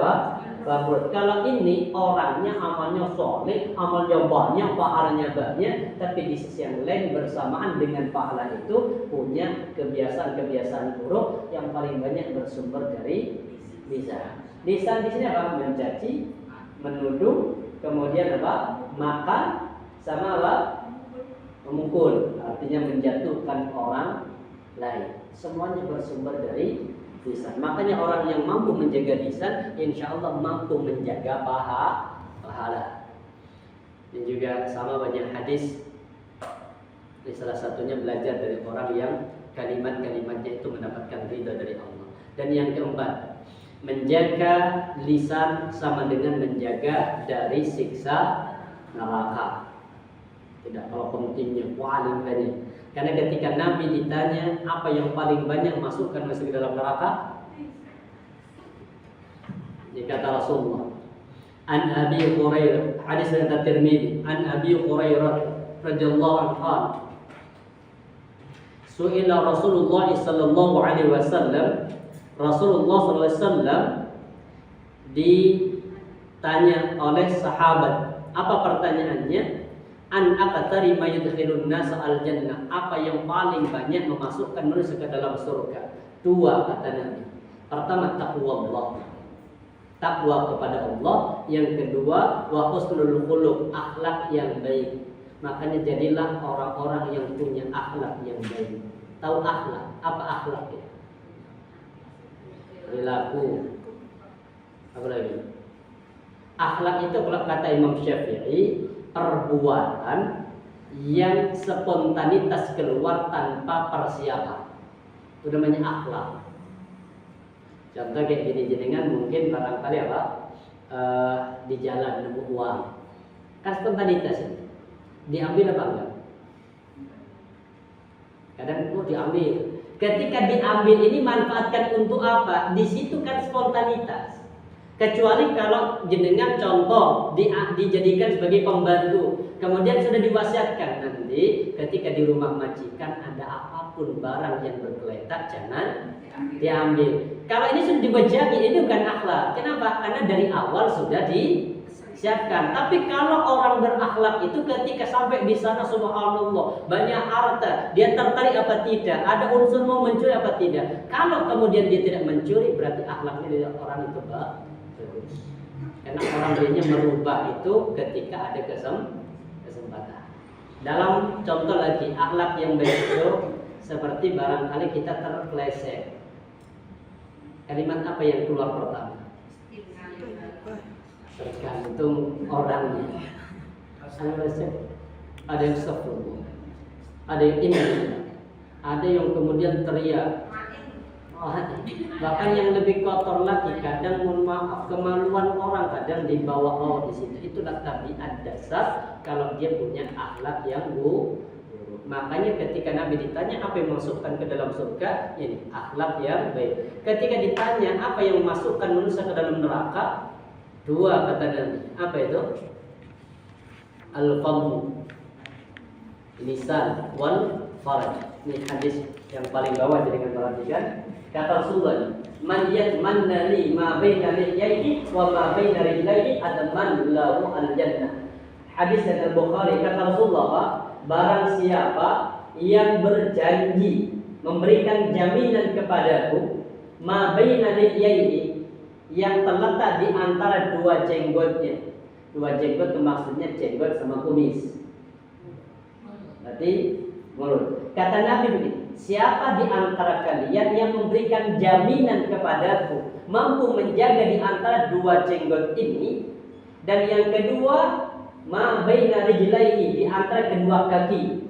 bangkrut. Kalau ini orangnya amalnya soleh, amalnya banyak, pahalanya banyak, tapi di sisi yang lain bersamaan dengan pahala itu punya kebiasaan-kebiasaan buruk yang paling banyak bersumber dari lisan. Lisan di sini apa? Mencaci, menuduh, kemudian apa? Makan, sama apa? Memukul, artinya menjatuhkan orang lain. Semuanya bersumber dari lisan. Makanya orang yang mampu menjaga lisan, insya Allah mampu menjaga pahala. Dan juga sama banyak hadis. Ini salah satunya belajar dari orang yang kalimat-kalimatnya itu mendapatkan ridha dari Allah. Dan yang keempat, menjaga lisan sama dengan menjaga dari siksa neraka. Tidak kalau pentingnya paling banyak. Karena ketika Nabi ditanya apa yang paling banyak masuk ke dalam neraka, dia kata Rasulullah, An Abi Hurairah, hadis dari Tirmidzi, An Abi Hurairah radhiyallahu anhu, su'ila Rasulullah sallallahu alaihi wasallam, Rasulullah sallallahu alaihi wasallam ditanya oleh sahabat. Apa pertanyaannya? An aqtari ma yudkhilun nas al jannah, apa yang paling banyak memasukkan manusia ke dalam surga? 2 kata Nabi. Pertama, taqwallah, takwa kepada Allah. Yang kedua, wa husnul khuluq, akhlak yang baik. Makanya jadilah orang-orang yang punya akhlak yang baik. Tahu akhlak? Apa akhlak itu? Perilaku. Apa lagi? Akhlak itu kalau kata Imam Syafi'i, perbuatan yang spontanitas keluar tanpa persiapan, itu namanya akhlak. Contoh kayak gini, jenengan mungkin barangkali apa, di jalan nemu uang, kan spontanitas itu, diambil apa enggak? Kadang diambil. Ketika diambil ini manfaatkan untuk apa? Di situ kan spontanitas. Kecuali kalau jenengan contoh dijadikan sebagai pembantu, kemudian sudah diwasiatkan nanti ketika di rumah majikan ada apapun barang yang bergeletak jangan diambil. Kalau ini sudah dibajaki, ini bukan akhlak. Kenapa? Karena dari awal sudah disiapkan. Tapi kalau orang berakhlak itu ketika sampai di sana, subhanallah, banyak harta, dia tertarik apa tidak? Ada unsur mau mencuri apa tidak? Kalau kemudian dia tidak mencuri, berarti akhlaknya dari orang itu bagus. Karena orang lainnya merubah itu ketika ada kesempatan. Dalam contoh lagi, akhlak yang baik itu seperti barangkali kita terpleset. Kalimat apa yang keluar pertama? Tergantung orangnya. Ada yang astagfirullah, ada yang ingat, ada yang kemudian teriak. Bahkan yang lebih kotor lagi, kadang mohon maaf, kemaluan orang kadang dibawa di situ. Itulah tabiat dasar kalau dia punya akhlak yang buruk. Makanya ketika Nabi ditanya apa yang memasukkan ke dalam surga, ini akhlak yang baik. Ketika ditanya apa yang memasukkan manusia ke dalam neraka, 2 kata Nabi. Apa itu? Al-famu, lisan, wal faraj. Ini hadis yang paling bawah, jadi kalian perhatikan. Kata Rasulullah, man yatmanna li ma baina lihyaihi wa ma baina rijlaihi adman lahu al-jannah. Hadis dari Bukhari. Kata Rasulullah, barang siapa yang berjanji memberikan jaminan kepadaku ma baina lihyaihi, yang terletak di antara 2 jenggotnya. 2 jenggot itu maksudnya jenggot sama kumis. Berarti mulut. Kata Nabi begini, siapa di antara kalian yang memberikan jaminan kepadaku mampu menjaga di antara dua jenggot ini, dan yang kedua ma baina rijlaihi, di antara kedua kaki.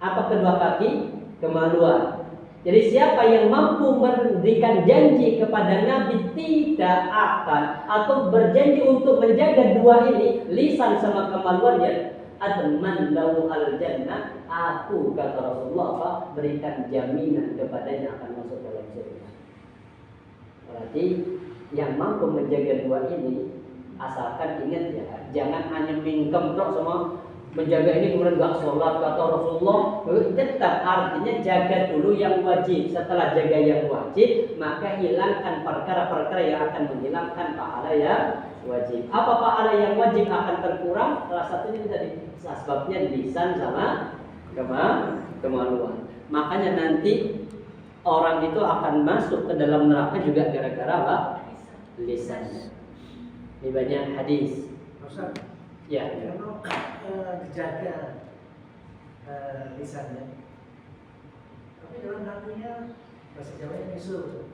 Apa kedua kaki? Kemaluan. Jadi siapa yang mampu memberikan janji kepada Nabi tidak akan atau berjanji untuk menjaga dua ini, lisan sama kemaluannya, adman lahu al jannah, aku kata Rasulullah apa? Berikan jaminan kepadanya akan masuk dalam surga. Berarti yang mampu menjaga dua ini, asalkan ingat ya, jangan hanya mingkem tok sama menjaga ini kemudian gak sholat kata Rasulullah. Tetap artinya jaga dulu yang wajib. Setelah jaga yang wajib, maka hilangkan perkara-perkara yang akan menghilangkan pahala yang wajib. Apa pahala yang wajib akan terkurang? Salah satunya tadi, sebabnya lisan sama kemaluan. Makanya nanti orang itu akan masuk ke dalam neraka juga gara-gara apa? Lisannya. Ini banyak hadis. Ustaz, Ya. kalau dijaga lisannya, tapi dalam hatinya bahasa Jawanya misu.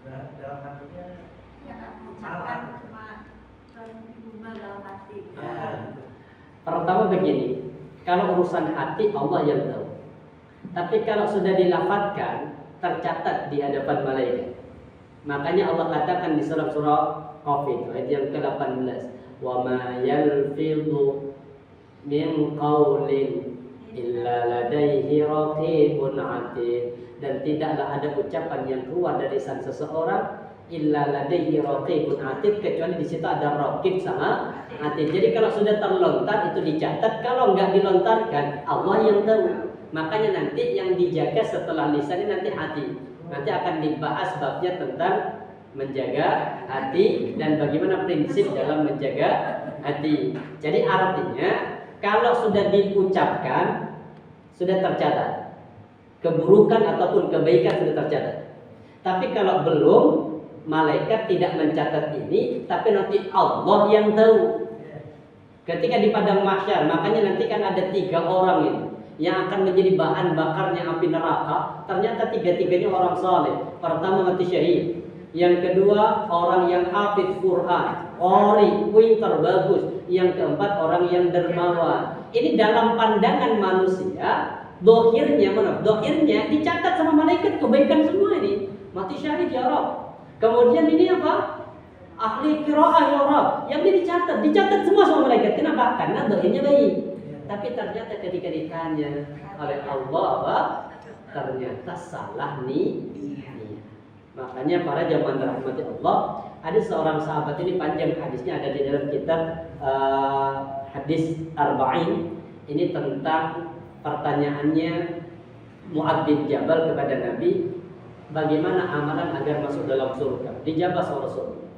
Nah, dalam hatinya mengucapkan cuma terguma dalam hati. Pertama begini, kalau urusan hati Allah yang tahu. Tapi kalau sudah dilafadzkan, tercatat di hadapan malaikat. Makanya Allah katakan di surah Qaf ayat yang ke-18, wa ma yalfidhu min qawlin illa ladaihi raqibun atid, dan tidaklah ada ucapan yang keluar dari lisan seseorang illa ladaihi raqibun atid, kecuali di situ ada raqib sama atid. Jadi kalau sudah terlontar itu dicatat, kalau enggak dilontarkan Allah yang tahu. Makanya nanti yang dijaga setelah lisan ini nanti hati. Nanti akan dibahas babnya tentang menjaga hati dan bagaimana prinsip dalam menjaga hati. Jadi artinya kalau sudah diucapkan sudah tercatat, keburukan ataupun kebaikan sudah tercatat. Tapi kalau belum, malaikat tidak mencatat ini, tapi nanti Allah yang tahu. Ketika di padang mahsyar, makanya nanti kan ada 3 orang ini yang akan menjadi bahan bakarnya api neraka. Ternyata 3-tiganya orang saleh. Pertama mati syahid. Yang kedua orang yang hafidz Quran, qori, pintar, bagus. Yang keempat orang yang dermawan. Ini dalam pandangan manusia, dohirnya dicatat sama malaikat kebaikan semua ini. Mati syahid ya Rabb. Kemudian ini apa? Ahli qiraah ya Rabb. Yang ini dicatat semua sama malaikat. Kenapa? Karena dohirnya baik. Tapi ternyata ketika ditanya oleh Allah apa? Ternyata salah nih. Makanya para jamaah rahmati Allah, ada seorang sahabat ini panjang hadisnya, ada di dalam kitab hadis Arba'in. Ini tentang pertanyaannya Mu'adz bin Jabal kepada Nabi, bagaimana amalan agar masuk dalam surga. Dijawab oleh Rasul.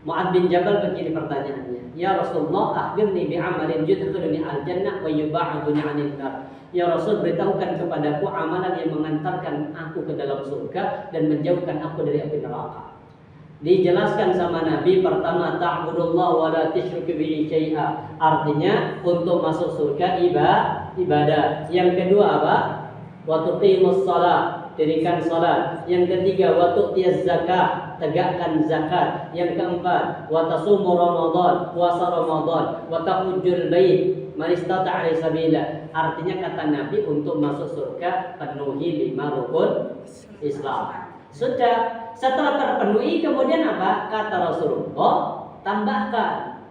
Mu'adz bin Jabal begini pertanyaannya, ya Rasulullah, akhbirni bi'amalin yudkhiluni al-jannah wa yub'aduni 'anil nar. Ya Rasul, beritahukan kepadaku amalan yang mengantarkan aku ke dalam surga dan menjauhkan aku dari api neraka. Dijelaskan sama Nabi, pertama ta'budullah wa la tusyrik bihi syai'a. Artinya untuk masuk surga ibadah. Yang kedua apa? Wa tuqimus shalah, dirikan salat. Yang ketiga wa tu'tiyaz zakat, tegakkan zakat. Yang keempat wa tasumu ramadan, puasa Ramadan. Wa tahujjul bait man istata'a ilaihi sabila. Artinya kata Nabi untuk masuk surga penuhi 5 rukun Islam. Sudah, setelah terpenuhi kemudian apa? Kata Rasulullah, tambahkan.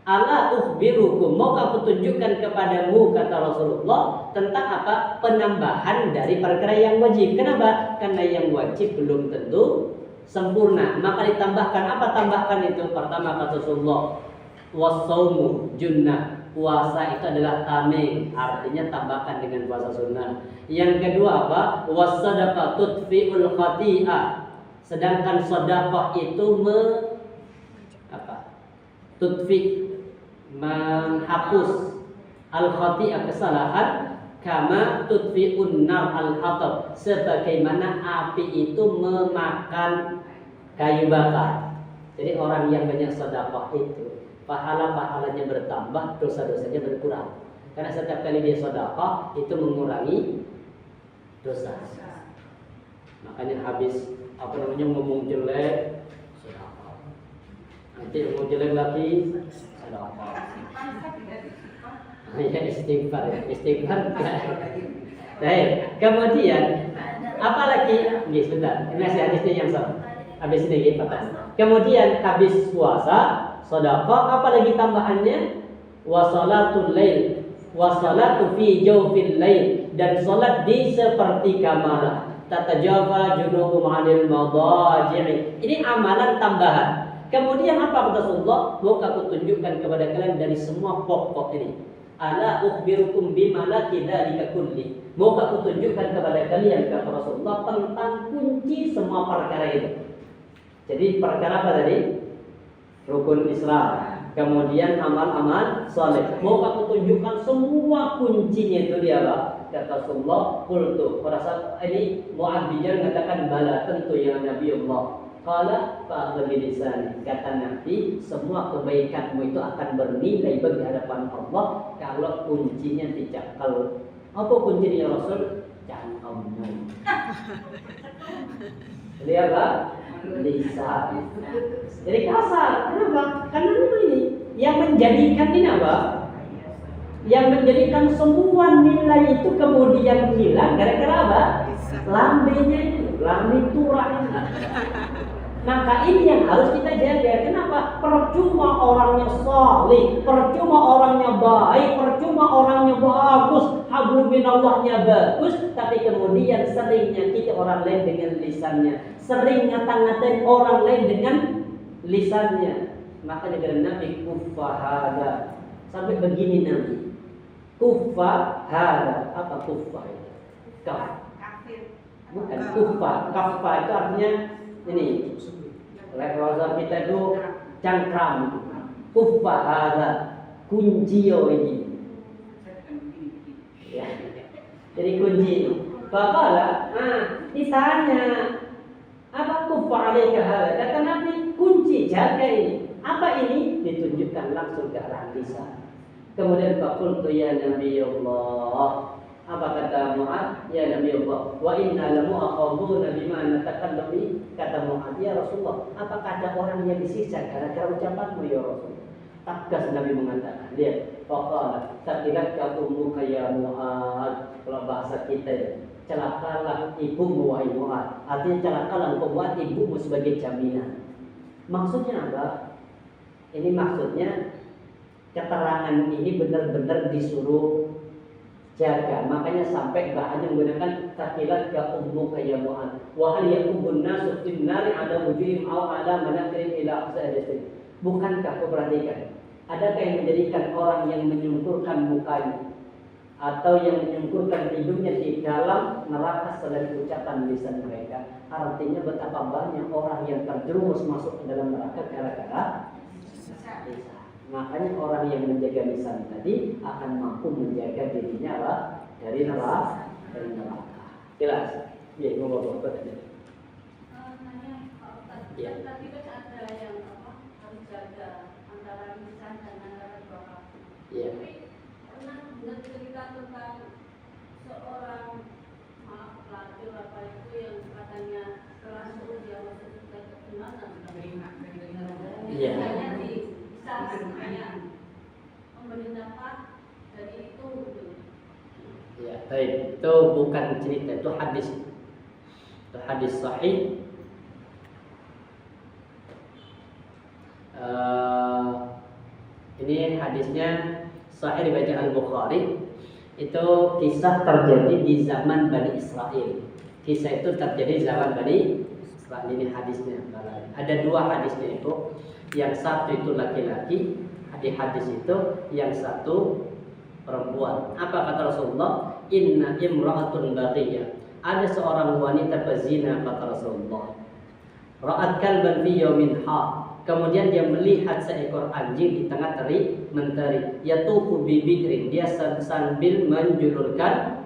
Ala ukhbirukum, mau aku tunjukkan kepadamu, kata Rasulullah, tentang apa? Penambahan dari perkara yang wajib. Kenapa? Karena yang wajib belum tentu sempurna. Maka ditambahkan, apa tambahkan itu? Pertama kata Rasulullah, was-saumu junnah. Puasa itu adalah tameng, artinya tambahkan dengan puasa sunnah. Yang kedua apa? Was-sadaqah tudfi'ul khati'ah. Sedangkan sedekah itu menghapus al-khati'ah, kesalahan, kama tudfi'un nar al-hatab, sebagaimana api itu memakan kayu bakar. Jadi orang yang banyak sedekah itu pahala-pahalanya bertambah, dosa-dosanya berkurang. Karena setiap kali dia sedekah itu mengurangi dosa. Makanya habis ngomong jelek sedekah. Nanti ngomong jelek lagi sedekah. Ya istighfar. Baik, kemudian apalagi sebentar, ini masih hadisnya yang sama. Habis ini kita kemudian habis puasa sedekah, apalagi tambahannya wasalatul lail, wasalatu fi jawfil lail, dan salat di sepertiga malam. Tatajafa junubuhum 'anil madaji'i. Ini amalan tambahan. Kemudian apa kata Rasulullah? Mau aku tunjukkan kepada kalian dari semua pokok ini. Ala ukhbirukum bima la dzalika kulli. Mau aku tunjukkan kepada kalian kata Rasulullah tentang kunci semua perkara itu. Jadi perkara apa tadi? Rukun Islam. Kemudian amal-amal saleh. Mau aku tunjukkan semua kuncinya itu dia apa? Kata Rasulullah, qultu. Pada saat ini Mu'adz bin Jabal mengatakan bala, tentu ya Nabi Allah. Qala fa'adhi lisan. Kata Nabi, semua kebaikanmu itu akan bernilai bagi hadapan Allah kalau kuncinya dicakal. Apa kuncinya ya Rasul? Cangkemmu. Jadi apa? Lisan. Jadi kasar. Kenapa? Karena ini yang menjadikan ini apa? Yang menjadikan semua nilai itu kemudian hilang gara-gara apa? Lambenya itu, lambe turah itu. Maka ini yang harus kita jaga. Kenapa? Percuma orangnya saleh, percuma orangnya baik, percuma orangnya bagus, hablum minallahnya bagus, tapi kemudian sering nyakiti orang lain dengan lisannya, sering ngata-ngatain orang lain dengan lisannya. Makanya dari Nabi kuffahada sampai begini Nabi. Kuffahada, apa kuffah itu? Kafir. Bukan kuffah. Kafah itu artinya ini. Bahasa kita itu cangkram. Kuffahada, kuncio ini. Ya. Jadi kunci. Faqala, ditanya, apa kuffah alaika hada? Kata Nabi, kunci jaga ini. Apa ini? Ditunjukkan langsung ke arah lisan. Kemudian faqultu ya Nabi Allah. Apa kata Mu'adz? Ya Nabi Allah, wa inna lamu'akhaduna bima natakallamu. Kata Mu'adz, ya Rasulullah, apakah ada orang yang disiksa gara-gara ucapanmu ya Rasul? Tegas Nabi mengatakan, lihat, faqala taqilatka ummuka ya Mu'adz. Kalau bahasa kita ya, celakalah ibumu wahai Mu'adz. Artinya celakalah engkau buat ibumu sebagai jaminan. Maksudnya apa? Ini maksudnya keterangan ini benar-benar disuruh jaga. Makanya sampai bahannya menggunakan taqilat ka ummuka ya Mu'adz. Wa hal yakubun nasu fin nari ala wujuhim aw ala manakirin ila aqsa'idati. Bukankah kau perhatikan? Adakah yang menjadikan orang yang menyungkurkan mukanya atau yang menyungkurkan hidungnya di dalam neraka selain ucapan lisan mereka? Artinya betapa banyak orang yang terjerumus masuk ke dalam neraka gara-gara lisan. Makanya orang yang menjaga lisan tadi akan mampu menjaga dirinya apa? Dari neraka. Jelas? Ya, ngomong apa tadi? Ya. Tadi kan ada yang harus jaga antara lisan dan antara dua kaki. Ya. Tapi pernah dengar cerita tentang seorang pelacur apa itu yang katanya setelah suruh dia masuk surga gimana? Iya. Kayak pemerintah dari itu gitu. Ya, baik. Itu bukan cerita, itu hadis. Itu hadis sahih. Ini hadisnya sahih riwayat Al-Bukhari. Itu kisah terjadi di zaman Bani Israel. Kisah itu terjadi di zaman Bani Israel. Ini hadisnya. Ada dua hadisnya itu. Yang satu itu laki-laki di hadis itu, yang satu perempuan. Apa kata Rasulullah? Inna imra'atun baghiyah. Ada seorang wanita pezina kata Rasulullah. Ra'at kalban fi yawmin ha. Kemudian dia melihat seekor anjing di tengah terik mentari. Yatufu bi bikrin. Dia sambil menjulurkan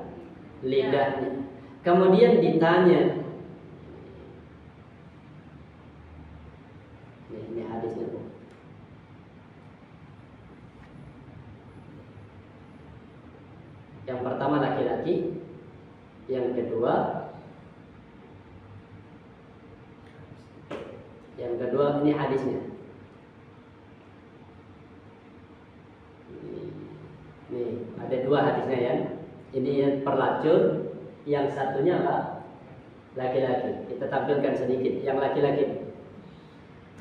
lidahnya. Kemudian ditanya, ini hadisnya Bu. Yang pertama laki-laki, yang kedua ini hadisnya. Nih, ada dua hadisnya ya. Ini yang pelacur, yang satunya apa? Laki-laki. Kita tampilkan sedikit yang laki-laki.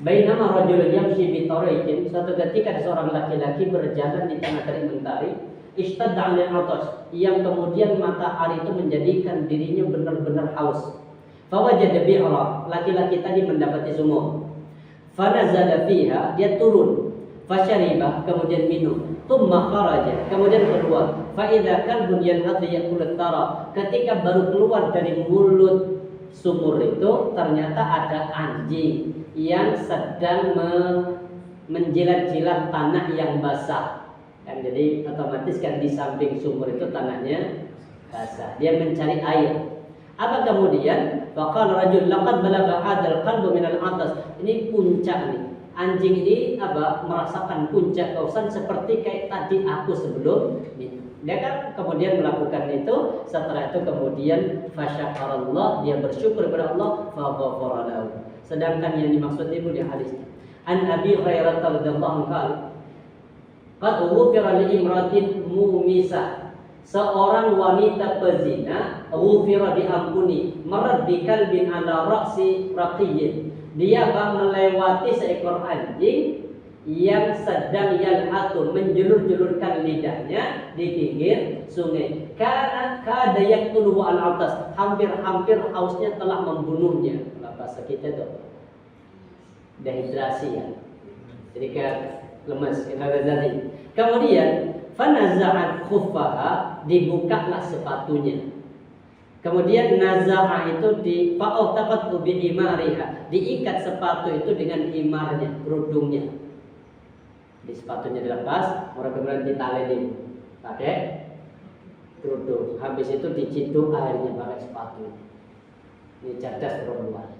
Bainama rajulun yamshi bi tariqin, suatu ketika ada seorang laki-laki berjalan di tengah terik mentari, ishtadda 'alal 'atash, yang kemudian matahari itu menjadikan dirinya benar-benar haus. Fawajada bi'ra, laki-laki tadi mendapati sumur. Fanazala fiha, dia turun. Fasyariba, kemudian minum. Tsumma kharaja, kemudian keluar. Fa idza kalbun yanhadhu yaqulu tara, ketika baru keluar dari mulut sumur itu ternyata ada anjing yang sedang menjilat-jilat tanah yang basah. Kan jadi otomatis kan di samping sumur itu tanahnya basah. Dia mencari air. Apa kemudian? Faqala rajul laqad balagha hadzal qalbu min al-'atas. Ini puncak nih. Anjing ini merasakan puncak kehausan seperti kayak tadi aku sebelum minum. Dia kan kemudian melakukan itu. Setelah itu kemudian fasyakarallah, dia bersyukur kepada Allah, faghfara lahu. Sedangkan yang dimaksud ibu di hadisnya, an Abi Hurairah radhiyallahu anhu, qad ghufira li imratin mumisah, seorang wanita pezina ghufira diampuni, marad bi kalbin ala ra'si raqiyyin, dia melewati seekor anjing yang sedang yalhatu, menjulur-julurkan lidahnya di pinggir sungai. Karena kada yaqtuluhu al-'atas, hampir-hampir hausnya telah membunuhnya. Kalau bahasa kita itu dehidrasi ya. Jadi kayak lemas, tadi. Kemudian fanaza'at khuffaha, dibukalah sepatunya. Kemudian nazaa itu fa'ataqat bi imariha, diikat sepatu itu dengan imarnya, kerudungnya. Di sepatunya dilepas, orang kemudian ditalenin pakai kerudung. Habis itu diciduk airnya pakai sepatu. Ini cerdas perempuan.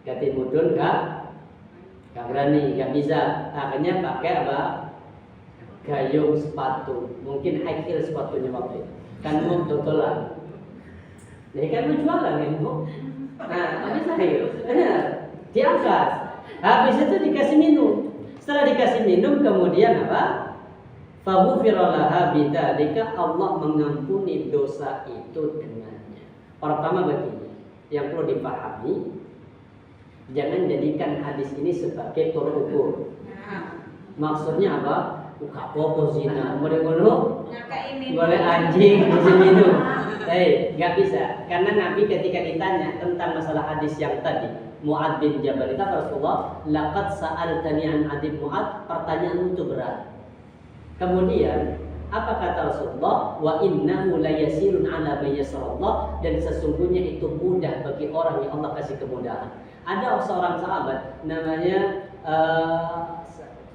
Ganti mudun gak berani, gak bisa. Akhirnya pakai apa? Gayung sepatu. Mungkin high heel sepatunya waktu itu. Kan mau totolan. Ini kan mau jualan kan bu? Nah, habis akhir, diangkat. Habis itu dikasih minum. Setelah dikasih minum, kemudian apa? Faghufira laha bidzalika, Allah mengampuni dosa itu dengannya. Pertama begini, yang perlu dipahami, jangan jadikan hadis ini sebagai tolak ukur. Maksudnya apa? Kapoko zina, boleh boleh anjing bisa minum. Nggak bisa, karena Nabi ketika ditanya tentang masalah hadis yang tadi, Mu'ad bin Jabal, kata Rasulullah, laqad sa'altani an adib Mu'ad, pertanyaanmu itu berat. Kemudian apa kata Rasulullah? Wa innahu layasirun ala bayyasarallah, dan sesungguhnya itu mudah bagi orang yang Allah kasih kemudahan. Ada seorang sahabat namanya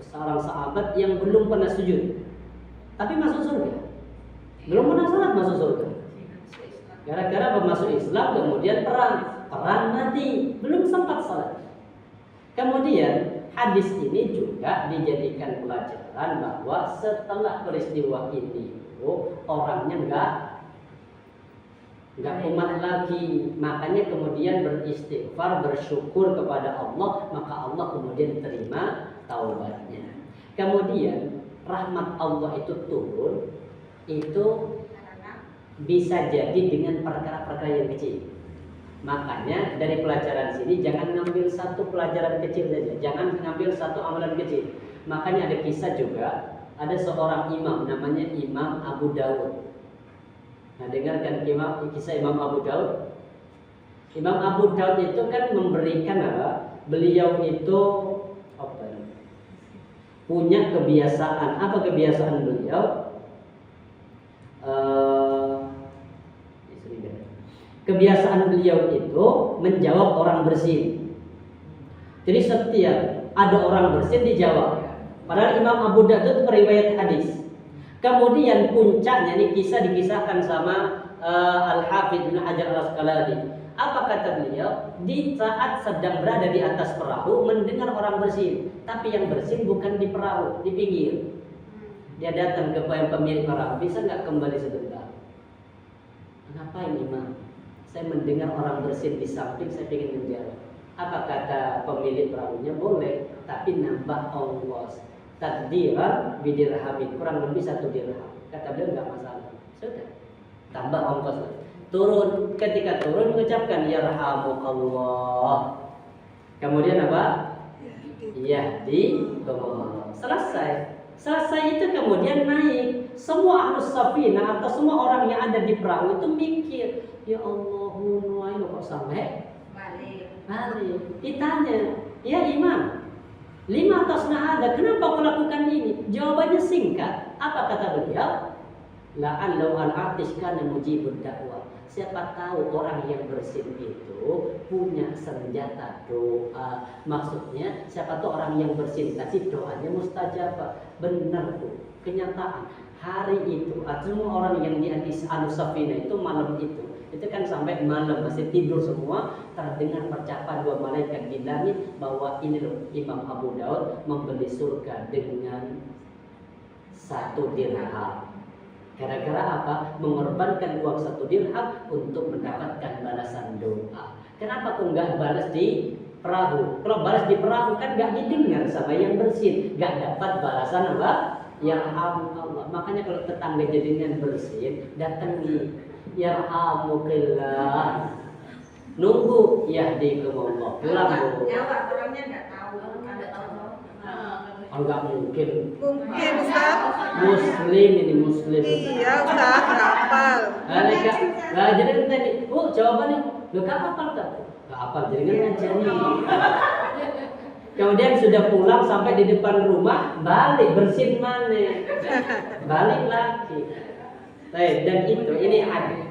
seorang sahabat yang belum pernah sujud, tapi masuk surga. Belum pernah salat masuk surga. Gara-gara masuk Islam kemudian perang mati, belum sempat salat. Kemudian hadis ini juga dijadikan pelajaran bahwa setelah peristiwa ini orangnya enggak umat lagi, makanya kemudian beristighfar, bersyukur kepada Allah, maka Allah kemudian terima taubatnya. Kemudian rahmat Allah itu turun itu bisa jadi dengan perkara-perkara yang kecil. Makanya dari pelajaran sini jangan ngambil satu pelajaran kecil saja, jangan ngambil satu amalan kecil. Makanya ada kisah juga, ada seorang imam namanya Imam Abu Daud. Nah, dengarkan kisah Imam Abu Daud. Imam Abu Daud itu kan memberikan apa? Beliau itu punya kebiasaan. Apa kebiasaan beliau? Kebiasaan beliau itu menjawab orang bersin. Jadi setiap ada orang bersin dijawab. Padahal Imam Abu Daud itu periwayat hadis. Kemudian puncaknya ini kisah dikisahkan sama Al-Hafidz Ibnu Hajar Al-Asqalani. Apa kata beliau? Di saat sedang berada di atas perahu mendengar orang bersin, tapi yang bersin bukan di perahu, di pinggir. Dia datang ke pemilik perahu, bisa nggak kembali sebentar? Ngapain imam? Saya mendengar orang bersin di samping, saya ingin menjawab. Apa kata pemilik perahunya? Boleh, tapi nambah ongkos. Takdiran bidirhamin, kurang lebih 1 dirham. Kata beliau nggak masalah. Sudah, tambah ongkos. Turun, ketika turun mengucapkan yarhamukallah. Kemudian apa? Yahdikumullah. Selesai itu kemudian naik. Semua ahlus safinah atau semua orang yang ada di perahu itu mikir, ya Allah, nuai kok sampai balik. Ditanya, ya imam, 5 atas ada, kenapa kau lakukan ini? Jawabannya singkat. Apa kata beliau? La'allahu al-atis kana mujibud dakwah. Siapa tahu orang yang bersin itu punya senjata doa. Maksudnya siapa tahu orang yang bersin tadi doanya mustajabah. Benar tuh, kenyataan. Hari itu semua orang yang di Anusafina itu malam itu kan sampai malam masih tidur semua, terdengar percakapan 2 malaikat di langit bahwa ini loh Imam Abu Daud membeli surga dengan 1 dirham. Gara-gara apa? Mengorbankan uang 1 dirham untuk mendapatkan balasan doa. Kenapa kok nggak balas di perahu? Kalau balas di perahu kan nggak didengar sama yang bersin, nggak dapat balasan apa? Allah. Makanya kalau tetangga jadinya bersin, datangi yarhamukallah. Nunggu yahdikumullah. Pulang bu. Jawab orangnya nggak tahu. Enggak mungkin. Mungkin Ustaz. Muslim ini muslim. Iya Ustaz, hafal. Lah jadi tadi, jawabannya lu gak hafal tak? Gak hafal, jadi kan ngajari. Kemudian sudah pulang sampai di depan rumah, balik bersin mana? Balik lagi. Dan ini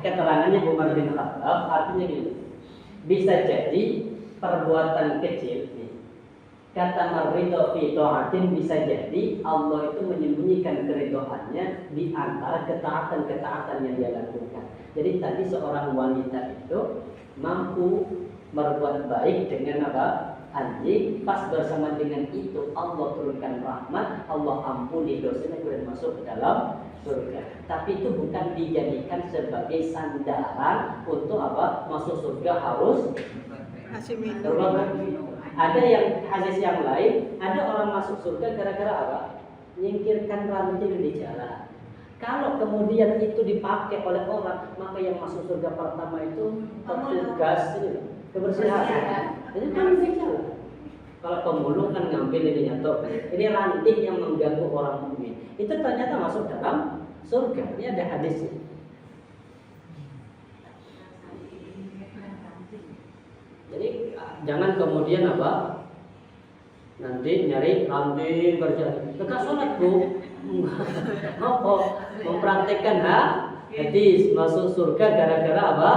keterangannya Umar bin Khattab, artinya gini. Bisa jadi perbuatan kecil nih. Kata marridho fi ta'atin, bisa jadi Allah itu menyembunyikan keridhoannya di antara ketaatan-ketaatan yang dia lakukan. Jadi tadi seorang wanita itu mampu berbuat baik dengan apa? Anjing, pas bersama dengan itu Allah turunkan rahmat, Allah ampuni dosanya kemudian masuk ke dalam surga. Tapi itu bukan dijadikan sebagai sandaran untuk apa? Masuk surga harus Kasih minum. Ada yang hadis yang lain, ada orang masuk surga gara-gara apa? Menyingkirkan ranting di jalan. Kalau kemudian itu dipakai oleh orang, maka yang masuk surga pertama itu petugas kebersihan. Ini kan bicara. Kalau pemulung kan ngambil ini nyatu. Ini ranting yang mengganggu orang mukmin. Itu ternyata masuk dalam surga. Ini ada hadisnya. Jadi jangan kemudian apa? Nanti nyari ranting berjalan. Dekat sholat bu. Apa? Mempraktekkan hadis masuk surga gara-gara apa?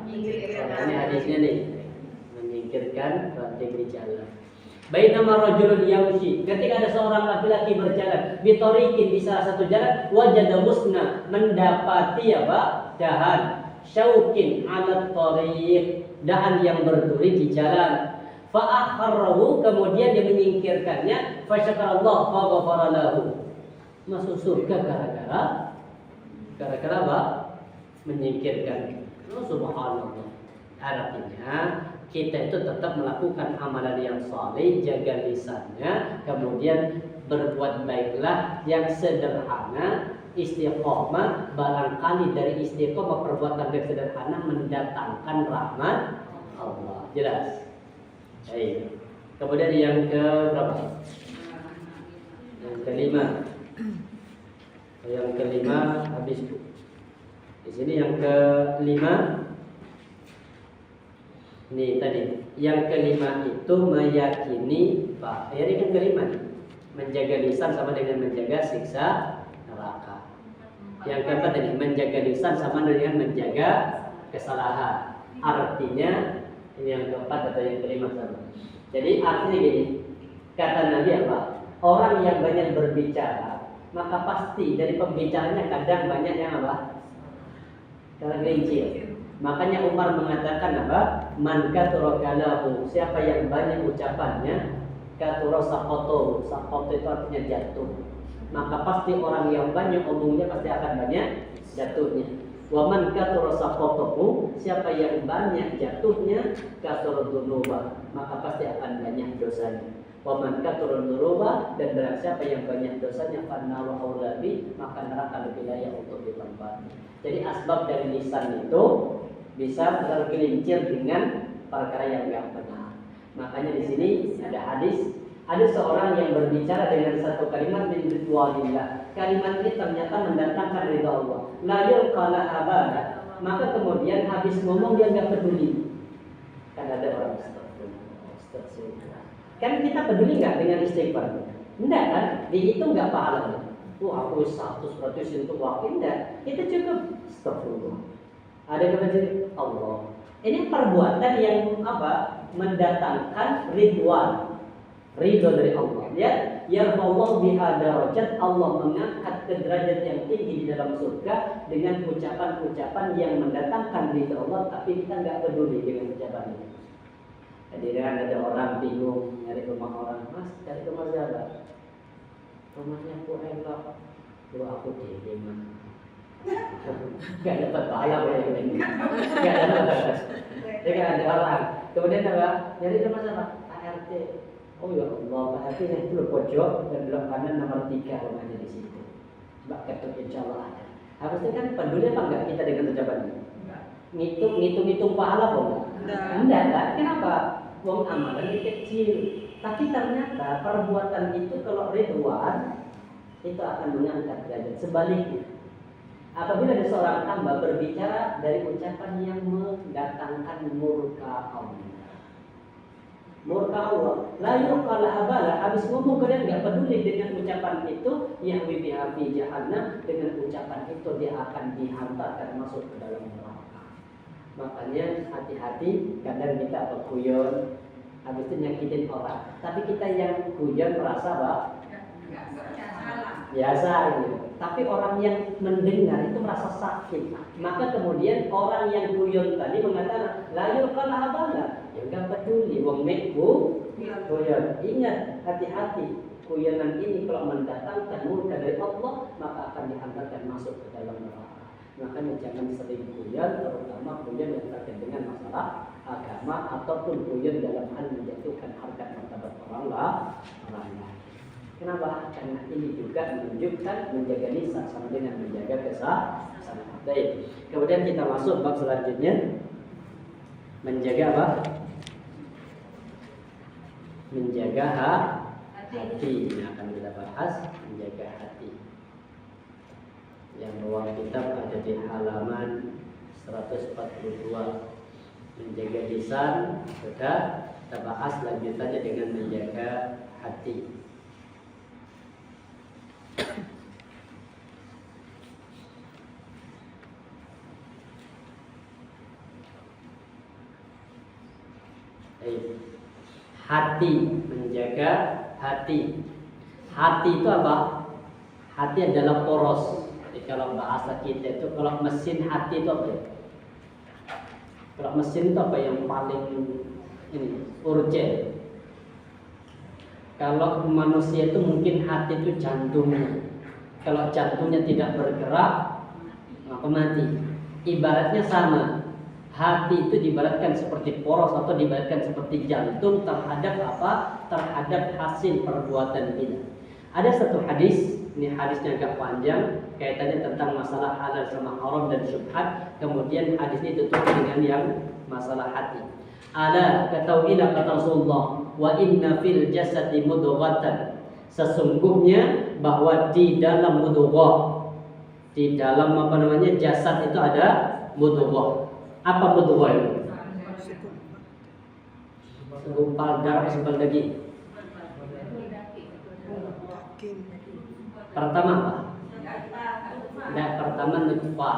Ini hadisnya nih. Menyingkirkan ranting di jalan. Bainama rajulun yamshi, ketika ada seorang laki-laki berjalan bitorikin di salah satu jalan, wajada musna, mendapati apa? Dahan syaukin ala tariq, dahan yang berduri di jalan. Fa'akharrahu, kemudian dia menyingkirkannya. Fasyakarallah faghfara lahu. Masuk surga gara-gara apa? Menyingkirkan. Subhanallah. Artinya kita itu tetap melakukan amalan yang saleh, jaga lisannya, kemudian berbuat baiklah yang sederhana, istiqomah. Barangkali dari istiqomah perbuatan yang sederhana mendatangkan rahmat Allah. Jelas? Baik. Kemudian yang ke berapa? Yang kelima. Yang kelima habis. Di sini yang kelima. Ini tadi. Yang kelima itu meyakini Pak. Ini kan kelima nih. Menjaga lisan sama dengan menjaga siksa neraka. Yang keempat tadi, menjaga lisan sama dengan menjaga kesalahan. Artinya ini yang keempat atau yang kelima sama. Jadi artinya gini, kata Nabi apa? Orang yang banyak berbicara, maka pasti dari pembicaranya kadang banyak yang apa? Kadang gelincir. Makanya Umar mengatakan apa? Man kathura kalamu, siapa yang banyak ucapannya, kathura saqatu. Saqatu itu artinya jatuh. Maka pasti orang yang banyak omongnya pasti akan banyak jatuhnya. Wa man kathura saqatahu, siapa yang banyak jatuhnya, kathura dzunuba, maka pasti akan banyak dosanya. Wa man kathura dzunuba, dan barang siapa yang banyak dosanya, fannaru aula bi, maka neraka lebih layak untuk ditempati. Jadi asbab dari lisan itu bisa tergelincir dengan perkara yang enggak benar. Makanya di sini ada hadis, ada seorang yang berbicara dengan satu kalimat min ridwanillah. Kalimat ini ternyata mendatangkan ridha Allah. La yuqala abada. Maka kemudian habis ngomong dia enggak peduli. Kan ada orang astagfirullah. Kan kita peduli enggak dengan istighfar? Enggak kan? Dihitung enggak pahalanya. Aku 100% untuk waktu enggak. Kita cukup astagfirullah. Ada kepada Allah. Ini perbuatan yang apa? Mendatangkan ridwan. Ridho dari Allah. Ya, yarfa'allahu biha darajat, Allah mengangkat ke derajat yang tinggi di dalam surga dengan ucapan-ucapan yang mendatangkan ridho Allah, tapi kita enggak peduli dengan ucapan itu. Jadi kan ada orang bingung nyari rumah orang, Mas, cari rumah siapa? Rumahnya aku enak. Lu aku di mana? Enggak dapat pahala boleh ini. Enggak dapat. Jadi ada orang. Kemudian apa? Nyari rumah siapa? ART. Oh ya Allah, berarti yang belum pojok dan belum kanan nomor 3 rumahnya di situ. Mbak ketuk insya Allah ada. Harusnya kan peduli apa enggak kita dengan ucapan ini? Ngitung pahala apa enggak? Enggak kan? Kenapa? Wong amalan ini kecil. Tapi ternyata perbuatan itu kalau ridwan itu akan mengangkat derajat. Sebaliknya, apabila ada seorang hamba berbicara dari ucapan yang mendatangkan murka Allah. Murka Allah, layu qala abala, habis ngomong kalian enggak peduli dengan ucapan itu, yahwi biha fi jahannam, dengan ucapan itu dia akan dihantarkan masuk ke dalam neraka. Makanya hati-hati, kadang kita berguyon, habis itu nyakitin orang. Tapi kita yang guyon merasa biasa gitu. Tapi orang yang mendengar itu merasa sakit. Maka kemudian orang yang guyon tadi mengatakan layu qala abala, ya enggak peduli wong mekku guyon. Ingat, hati-hati, guyonan ini kalau mendatangkan murka dari Allah, maka akan dihantarkan masuk ke dalam neraka. Makanya jangan sering guyon, terutama guyon yang terkait dengan masalah agama ataupun guyon dalam hal menjatuhkan harkat martabat orang lain. Kenapa? Karena ini juga menunjukkan menjaga lisan sama dengan menjaga kesabaran. Baik. Kemudian kita masuk bab selanjutnya. Menjaga apa? Menjaga hati. Yang akan kita bahas, menjaga hati. Yang bawah kitab ada di halaman 142. Menjaga lisan, sudah kita bahas lanjutannya dengan menjaga hati. Hati, menjaga hati. Hati itu apa? Hati adalah poros. Jadi kalau bahasa kita itu, kalau mesin hati itu apa ya? Kalau mesin itu apa yang paling ini urgen? Kalau manusia itu mungkin hati itu jantungnya. Kalau jantungnya tidak bergerak, maka mati. Ibaratnya sama. Hati itu diibaratkan seperti poros atau diibaratkan seperti jantung terhadap apa? Terhadap hasil perbuatan kita. Ada satu hadis, ini hadisnya agak panjang, kaitannya tentang masalah halal sama haram dan syubhat. Kemudian hadis ini tutup dengan yang masalah hati. Ala ketahuilah kata Rasulullah, wa inna fil jasadi mudghatan. Sesungguhnya bahwa di dalam mudghah, di dalam jasad itu ada mudghah. Apa mudghah itu? Segumpal darah, segumpal daging. Pertama apa? Nah, pertama nutfah.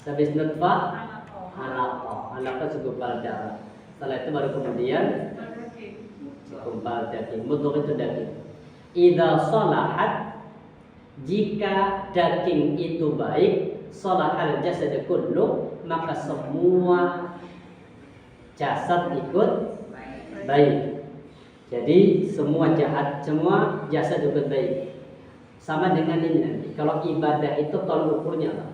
Habis nutfah alaqah. Alaqah segumpal darah. Setelah itu baru kemudian segumpal daging. Mudghah itu daging. Idza salahat, jika daging itu baik, salahal jasad kullu, maka semua jasad ikut baik. Jadi semua jasad ikut baik. Sama dengan ini nanti. Kalau ibadah itu tolak ukurnya apa?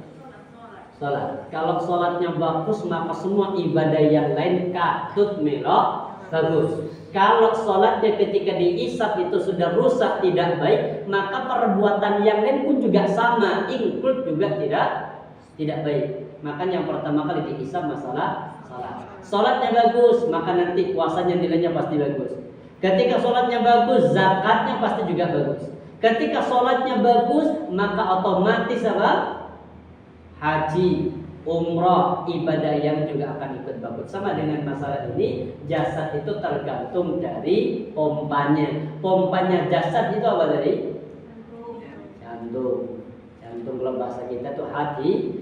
Sholat. Kalau sholatnya bagus, maka semua ibadah yang lain katut melok bagus. Kalau sholatnya ketika diisap itu sudah rusak, tidak baik, maka perbuatan yang lain pun juga sama, include juga tidak baik. Makanya yang pertama kali diisap masalah sholat. Sholatnya bagus, maka nanti puasanya nilainya pasti bagus. Ketika sholatnya bagus, zakatnya pasti juga bagus. Ketika sholatnya bagus, maka otomatis apa? Haji, umroh, ibadah yang juga akan ikut bagus. Sama dengan masalah ini, jasad itu tergantung dari pompanya. Pompanya jasad itu apa tadi? Jantung. Jantung kalau bahasa kita tuh hatinya.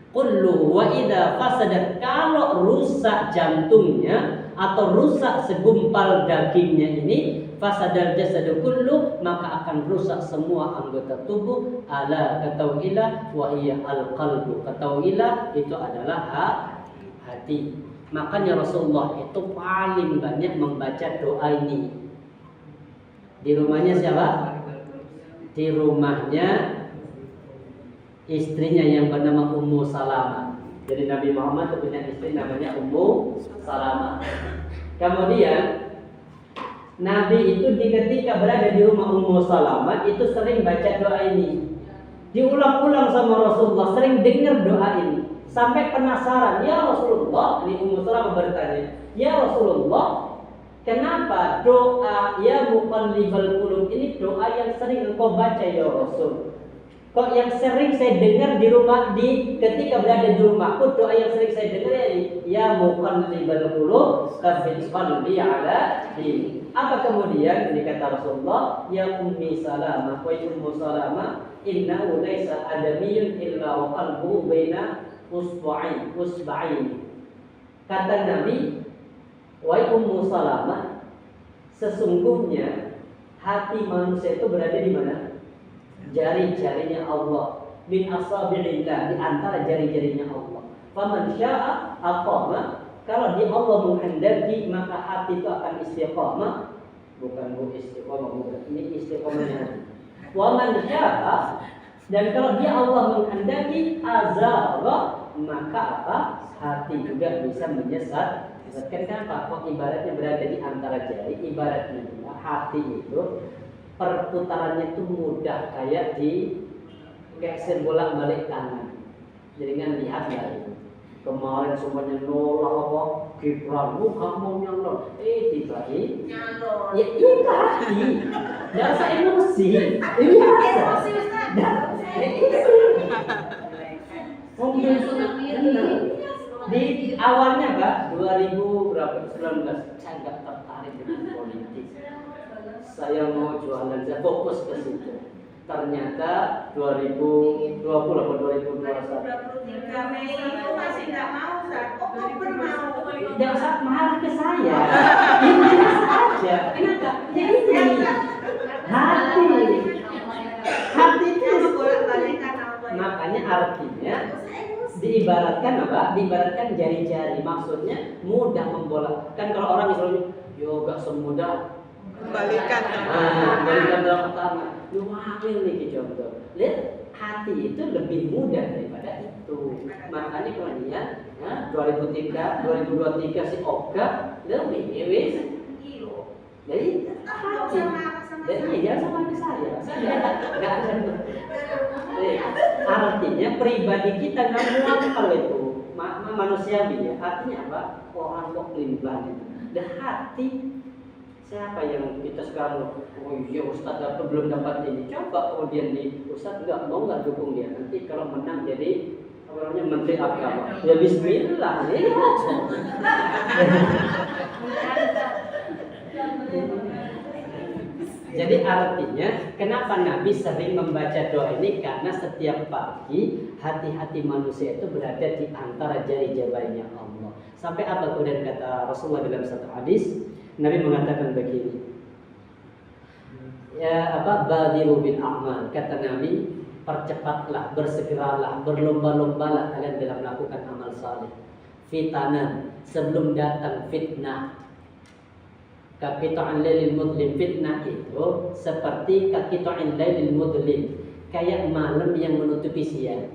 Kullu wa idza fasadat, kalau rusak jantungnya atau rusak segumpal dagingnya ini, fasadal jasadu kullu, maka akan rusak semua anggota tubuh. Ala katauila wa hiya al-qalbu, katauila itu adalah hati. Makanya Rasulullah itu paling banyak membaca doa ini. Di rumahnya siapa? Di rumahnya istrinya yang bernama Ummu Salamah. Jadi Nabi Muhammad itu punya istri namanya Ummu Salamah. Kemudian Nabi itu ketika berada di rumah Ummu Salamah itu sering baca doa ini. Diulang-ulang sama Rasulullah, sering dengar doa ini. Sampai penasaran, ya Rasulullah, ini Ummu Salamah bertanya, ya Rasulullah, kenapa doa ya muqallibal qulub ini doa yang sering engkau baca ya Rasul? Kok yang sering saya dengar di rumah ketika berada di rumahku, doa yang sering saya dengar ini ya muqallibal qulub tsabbit qalbi ala dinik. Apa kemudian ini kata Rasulullah, ya Ummi Salamah wa Ummu Salamah, innahu laisa adamiyun illa wa qalbuhu baina usba'in. Kata Nabi, wa Ummu Salamah, sesungguhnya hati manusia itu berada di mana? Jari-jarinya Allah, min asabi'illah, di antara jari-jarinya Allah. Faman syaa aqama, kalau di Allah menghendaki maka hati itu akan istiqamah. Bukan istiqamah, bukan. Ini istiqamahnya hati. Wa man syaa, dan kalau dia Allah menghendaki azara, maka apa? Hati juga bisa menyesat. Kenapa? Kok ibaratnya berada di antara jari, ibaratnya hati itu perputarannya itu mudah kayak bolak-balik tangan. Jadi kan lihat dari kemarin semuanya nolak apa Gibran, kamu nyalon, tiba-tiba nyalon. Ya itu hati, nggak usah emosi. Ini emosi di awalnya Pak 2019 saya nggak tertarik dengan politik. Saya mau jualan, saya fokus ke situ. Ternyata 2020 atau 2021 Mei itu masih nggak mau, Oktober mau. Tidak usah marah ke saya. Ini saja. Kenapa? Ya ini hati itu bolak-balikan. Makanya artinya diibaratkan apa? Diibaratkan jari-jari. Maksudnya mudah membolak. Kan kalau orang Islam, yo gak semudah Kembalikan. Kembalikan dalam tangan. Lu hamil nih contoh. Lihat, hati itu lebih mudah daripada itu. Makanya kemudian 2023 si Oka lebih ewes. Jadi hati. Jadi jangan sama ke saya. Saya nggak ada. Artinya pribadi kita nggak muakal itu. Manusiawi ya. Artinya apa? Orang kok pelin-pelan itu. Dan hati. Siapa yang kita sekarang, oh iya Ustadz belum dapat ini, coba kemudian di Ustadz mau nggak dukung dia, nanti kalau menang jadi apa namanya menteri agama, ya Bismillah, ya. Jadi artinya kenapa Nabi sering membaca doa ini, karena setiap pagi hati-hati manusia itu berada di antara jari-jarinya Allah. Sampai apa kemudian kata Rasulullah dalam satu hadis, Nabi mengatakan begini, ya badiru bil a'mal, kata Nabi, percepatlah, bersegeralah, berlomba-lombalah kalian dalam melakukan amal saleh. Fitanan, sebelum datang fitnah. Kaqita'an lailil mudlim, fitnah itu seperti kaqita'in lailil mudlim, kayak malam yang menutupi siang.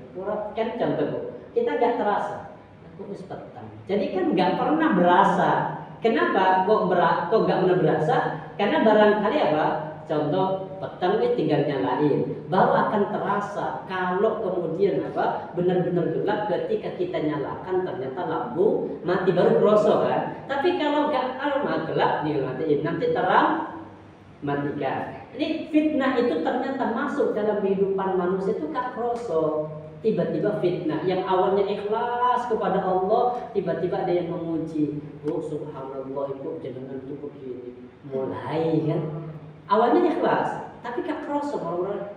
Kan contoh, kita nggak terasa. Aku wis petang. Jadi kan nggak pernah berasa. Kenapa kok nggak pernah berasa? Karena barangkali apa? Contoh petang tinggal nyalain, baru akan terasa kalau kemudian apa benar-benar gelap ketika kita nyalakan ternyata lampu mati baru kerosok kan. Tapi kalau nggak gelap dimatiin nanti terang matikan. Ini fitnah itu ternyata masuk dalam kehidupan manusia itu gak kerosok. Tiba-tiba fitnah yang awalnya ikhlas kepada Allah, tiba-tiba ada yang memuji. Oh subhanallah ibu jenengan itu begini. Mulai kan awalnya ikhlas, tapi gak kerosok orang-orang.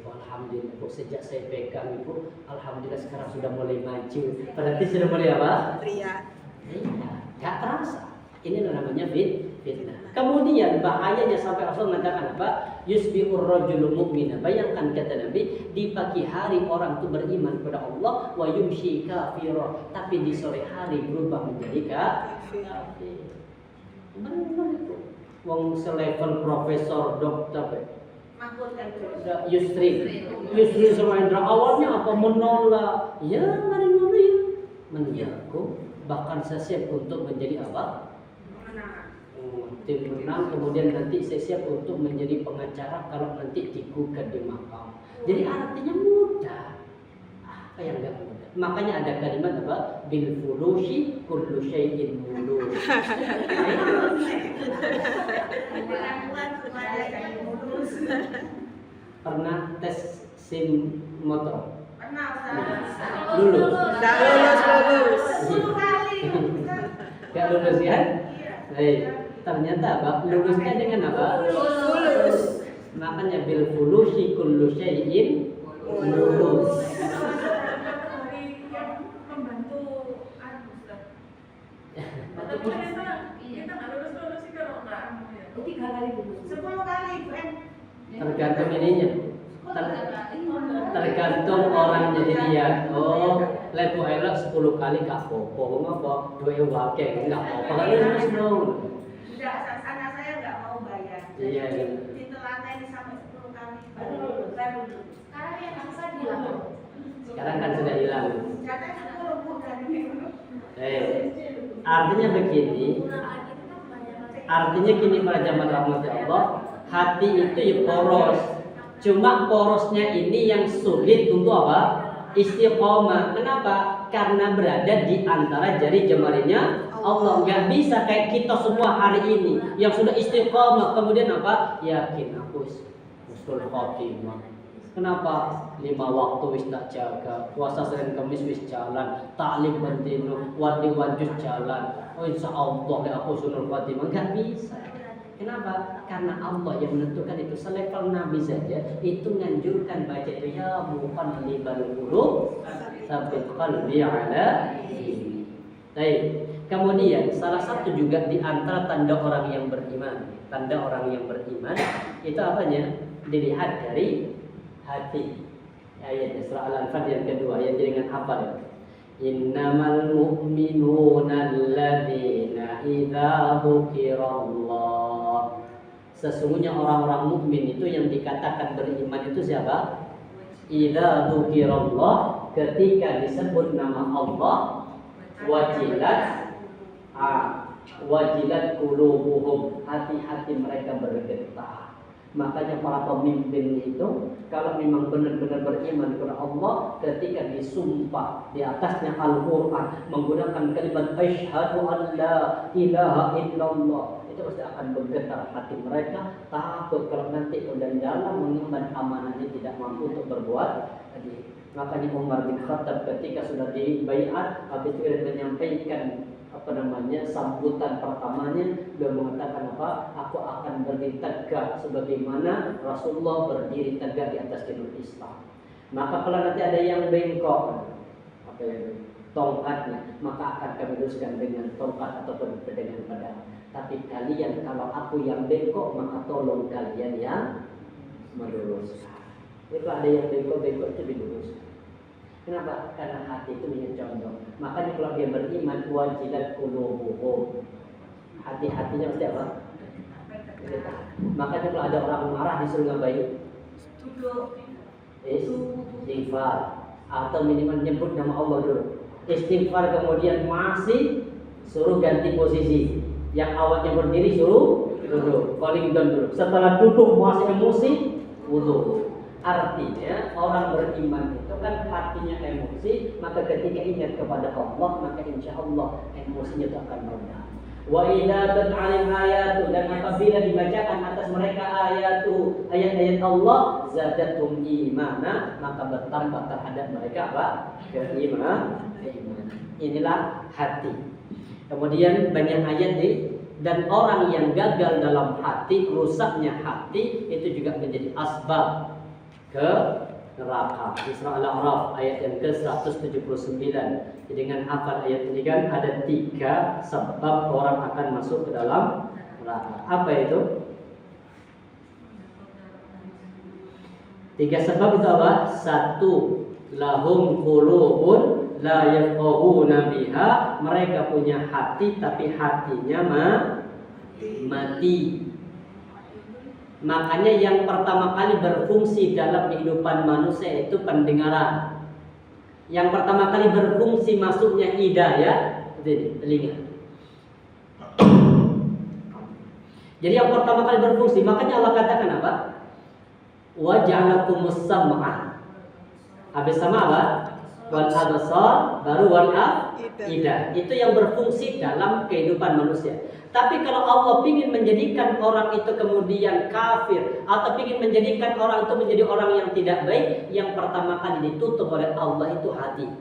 Alhamdulillah bu, sejak saya pegang ibu, alhamdulillah sekarang sudah mulai maju. Berarti sudah mulai apa? Ria. Iya, gak terasa. Ini namanya fitnah. Kemudian bahayanya sampai Rasul mengatakan apa? Yusbihur rajulu mu'mina. Bayangkan kata Nabi, di pagi hari orang itu beriman kepada Allah, wa yumshi kafira, tapi di sore hari berubah menjadi kafir. Benar itu. Wong selevel profesor, dokter, Mahfud kan terus. Yusri Sumaindra awalnya apa menolak, ya mari menjago, bahkan saya siap untuk menjadi apa? Tim menang, kemudian nanti saya siap untuk menjadi pengacara kalau nanti digugat di mahkamah. Jadi artinya mudah. Apa yang enggak mudah? Makanya ada kalimat apa? Bil fulushi kullu syai'in mulus. Pernah tes SIM motor? Pernah Ustaz. Lulus. Nggak lulus. 10 kali. Gak lulus kan? Iya. Baik. Ternyata apa? Lulusnya dengan apa? Lulus. Makanya bil fulushi kullu syai'in mulus. Dari yang membantu Ustaz. Tapi kita nggak lulus sih kalau nggak. 3 kali lulus. 10 kali Bu En. Tergantung ininya. Tergantung orang jadi dia. Oh, lepo elok 10 kali gak apa-apa. Ngapa? Duwe wake enggak apa-apa. Kalau lulus dong. Tidak, anak saya nggak mau bayar. Iya, iya. Ditelantai sampai 10 kali. Sekarang yang angsa hilang. Sekarang kan sudah hilang. Katanya 10 bukan ini. Artinya begini. Artinya gini para jamaah rahmat Allah, hati itu ya poros. Cuma porosnya ini yang sulit untuk apa? Istiqomah. Kenapa? Karena berada di antara jari jemarinya Allah. Nggak bisa kayak kita semua hari ini yang sudah istiqomah kemudian apa? Yakin aku husnul khotimah. Kenapa? 5 waktu wis tak jaga, puasa Senin Kamis wis jalan, taklim bentino, wadi wajud jalan. Oh insya Allah aku husnul khotimah. Nggak bisa. Kenapa? Karena Allah yang menentukan itu. Selevel Nabi saja itu menganjurkan baca itu ya muqallibal qulub tsabbit qalbi ala dinik. Baik. Kemudian salah satu juga di antara tanda orang yang beriman, tanda orang yang beriman itu apanya? Dilihat dari hati. Ayat surah Al-Anfal yang kedua yang dengan hafal ya. Innamal mu'minuna alladzina idza dzukirallah. Sesungguhnya orang-orang mukmin itu yang dikatakan beriman itu siapa? Idza dzukirallah, ketika disebut nama Allah wajilat qulubuhum, hati-hati mereka bergetar. Makanya para pemimpin itu kalau memang benar-benar beriman kepada Allah, ketika disumpah di atasnya Al-Quran menggunakan kalimat asyhadu an la ilaha illallah, itu pasti akan bergetar hati mereka, takut kalau nanti dan dalam mengemban amanahnya tidak mampu untuk berbuat lagi. Makanya Umar bin Khattab ketika sudah dibaiat, habis itu dia menyampaikan sambutan pertamanya, beliau mengatakan apa? Aku akan berdiri tegak sebagaimana Rasulullah berdiri tegak di atas dinul Islam. Maka kalau nanti ada yang bengkok, tongkatnya, maka akan kami luruskan dengan tongkat ataupun dengan pedang. Tapi kalian kalau aku yang bengkok, maka tolong kalian yang meluruskan. Itu ada yang bengkok itu diluruskan. Kenapa? Karena hati itu punya contoh. Makanya kalau dia beriman, wajilat qulubuhum, hati-hatinya mesti apa? Makanya kalau ada orang marah disuruh ngapain? Duduk. Istighfar. atau minimal nyebut nama Allah dulu. Istighfar kemudian masih suruh ganti posisi. Yang awalnya berdiri suruh duduk, falling down dulu. Setelah duduk masih emosi, wudu. Artinya orang beriman itu kan hatinya emosi, maka ketika ingat kepada Allah, maka insya Allah emosinya itu akan meredah. Wa idza tut'alim ayatu, dan apabila dibacakan atas mereka ayat-ayat Allah, zadatum imana, maka bertambah terhadap mereka apa? Keimanan. Inilah hati. Kemudian banyak ayat dan orang yang gagal dalam hati, rusaknya hati itu juga menjadi asbab ke neraka. Di surah Al-A'raf ayat yang ke-179. Jadi dengan hafal ayat ini kan ada 3 sebab orang akan masuk ke dalam neraka. Apa itu? 3 sebab itu apa? 1. Lahum qulubun la yafqahuna biha, mereka punya hati tapi hatinya mati. Makanya yang pertama kali berfungsi dalam kehidupan manusia itu pendengaran. Yang pertama kali berfungsi masuknya hidayah itu telinga. Jadi yang pertama kali berfungsi, makanya Allah katakan apa? Wa ja'alakumus sam'a. Habis sama apa? Wal absar, baru wal af'idah. Itu yang berfungsi dalam kehidupan manusia. Tapi kalau Allah ingin menjadikan orang itu kemudian kafir atau ingin menjadikan orang itu menjadi orang yang tidak baik, yang pertama kali ditutup oleh Allah itu hati.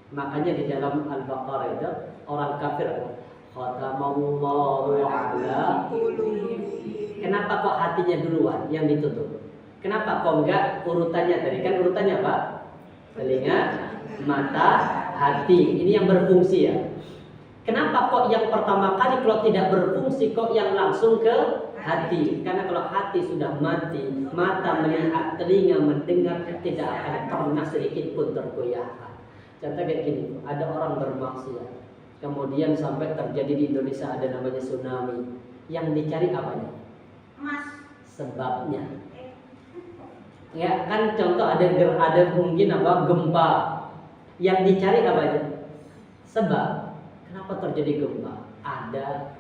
Makanya di dalam Al-Baqarah itu orang kafir khatamallahu ala qulubihim. Kenapa kok hatinya duluan yang ditutup? Kenapa kok enggak urutannya tadi? Kan urutannya apa? Telinga, mata, hati. Ini yang berfungsi ya. Kenapa kok yang pertama kali kalau tidak berfungsi kok yang langsung ke hati? Karena kalau hati sudah mati, mata melihat, telinga mendengar, tidak akan pernah sedikit pun tergoyahkan. Contoh kayak gini, ada orang bermaksiat, kemudian sampai terjadi di Indonesia ada namanya tsunami. Yang dicari apanya? Mas. Sebabnya. Ya kan contoh ada mungkin apa gempa. Yang dicari apanya? Sebab. Kenapa terjadi gempa? Ada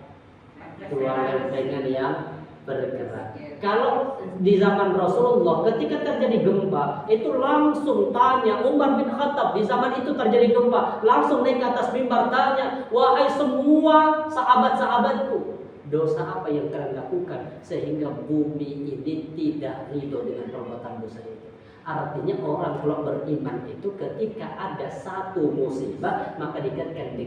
ruangan yang bergerak. Kalau di zaman Rasulullah ketika terjadi gempa, itu langsung tanya Umar bin Khattab, di zaman itu terjadi gempa, langsung naik ke atas mimbar tanya, wahai semua sahabat-sahabatku, dosa apa yang kalian lakukan sehingga bumi ini tidak ridho dengan perbuatan dosa itu? Artinya orang kalau beriman itu ketika ada satu musibah maka dikaitkan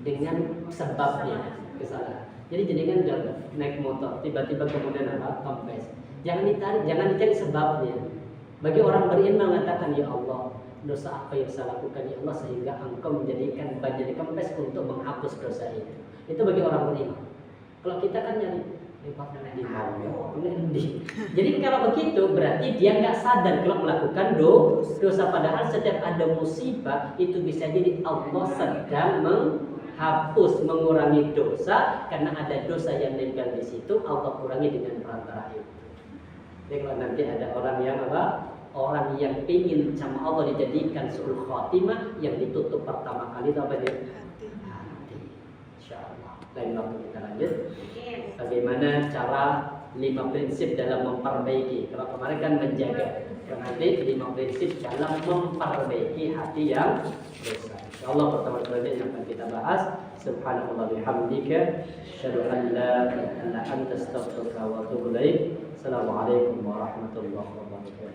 dengan sebabnya kesalahan. Jadi jadikan contoh naik motor tiba-tiba kemudian apa? Kempes. Jangan dicari sebabnya. Bagi orang beriman mengatakan ya Allah, dosa apa yang saya lakukan ya Allah sehingga Engkau menjadikan ban jadi kempes untuk menghapus dosa itu. Itu bagi orang beriman. Kalau kita kan nyari jadi kalau begitu berarti dia nggak sadar kalau melakukan dosa. Padahal setiap ada musibah itu bisa jadi Allah sedang menghapus, mengurangi dosa karena ada dosa yang nempel di situ, Allah kurangi dengan perantara itu. Jadi kalau nanti ada orang yang apa? Orang yang ingin sama Allah dijadikan suul khatimah, yang ditutup pertama kali itu apa dia? Hati. Insyaallah. Lain waktu kita lanjut. Bagaimana cara 5 prinsip dalam memperbaiki. Kalau kemarin kan menjaga. Nanti 5 prinsip dalam memperbaiki hati yang dosa. Insyaallah pertemuan berikutnya yang akan kita bahas. Subhanallah bihamdika, asyhadu an la ilaha illa anta, astaghfiruka wa atubu ilaik. Assalamualaikum warahmatullahi wabarakatuh.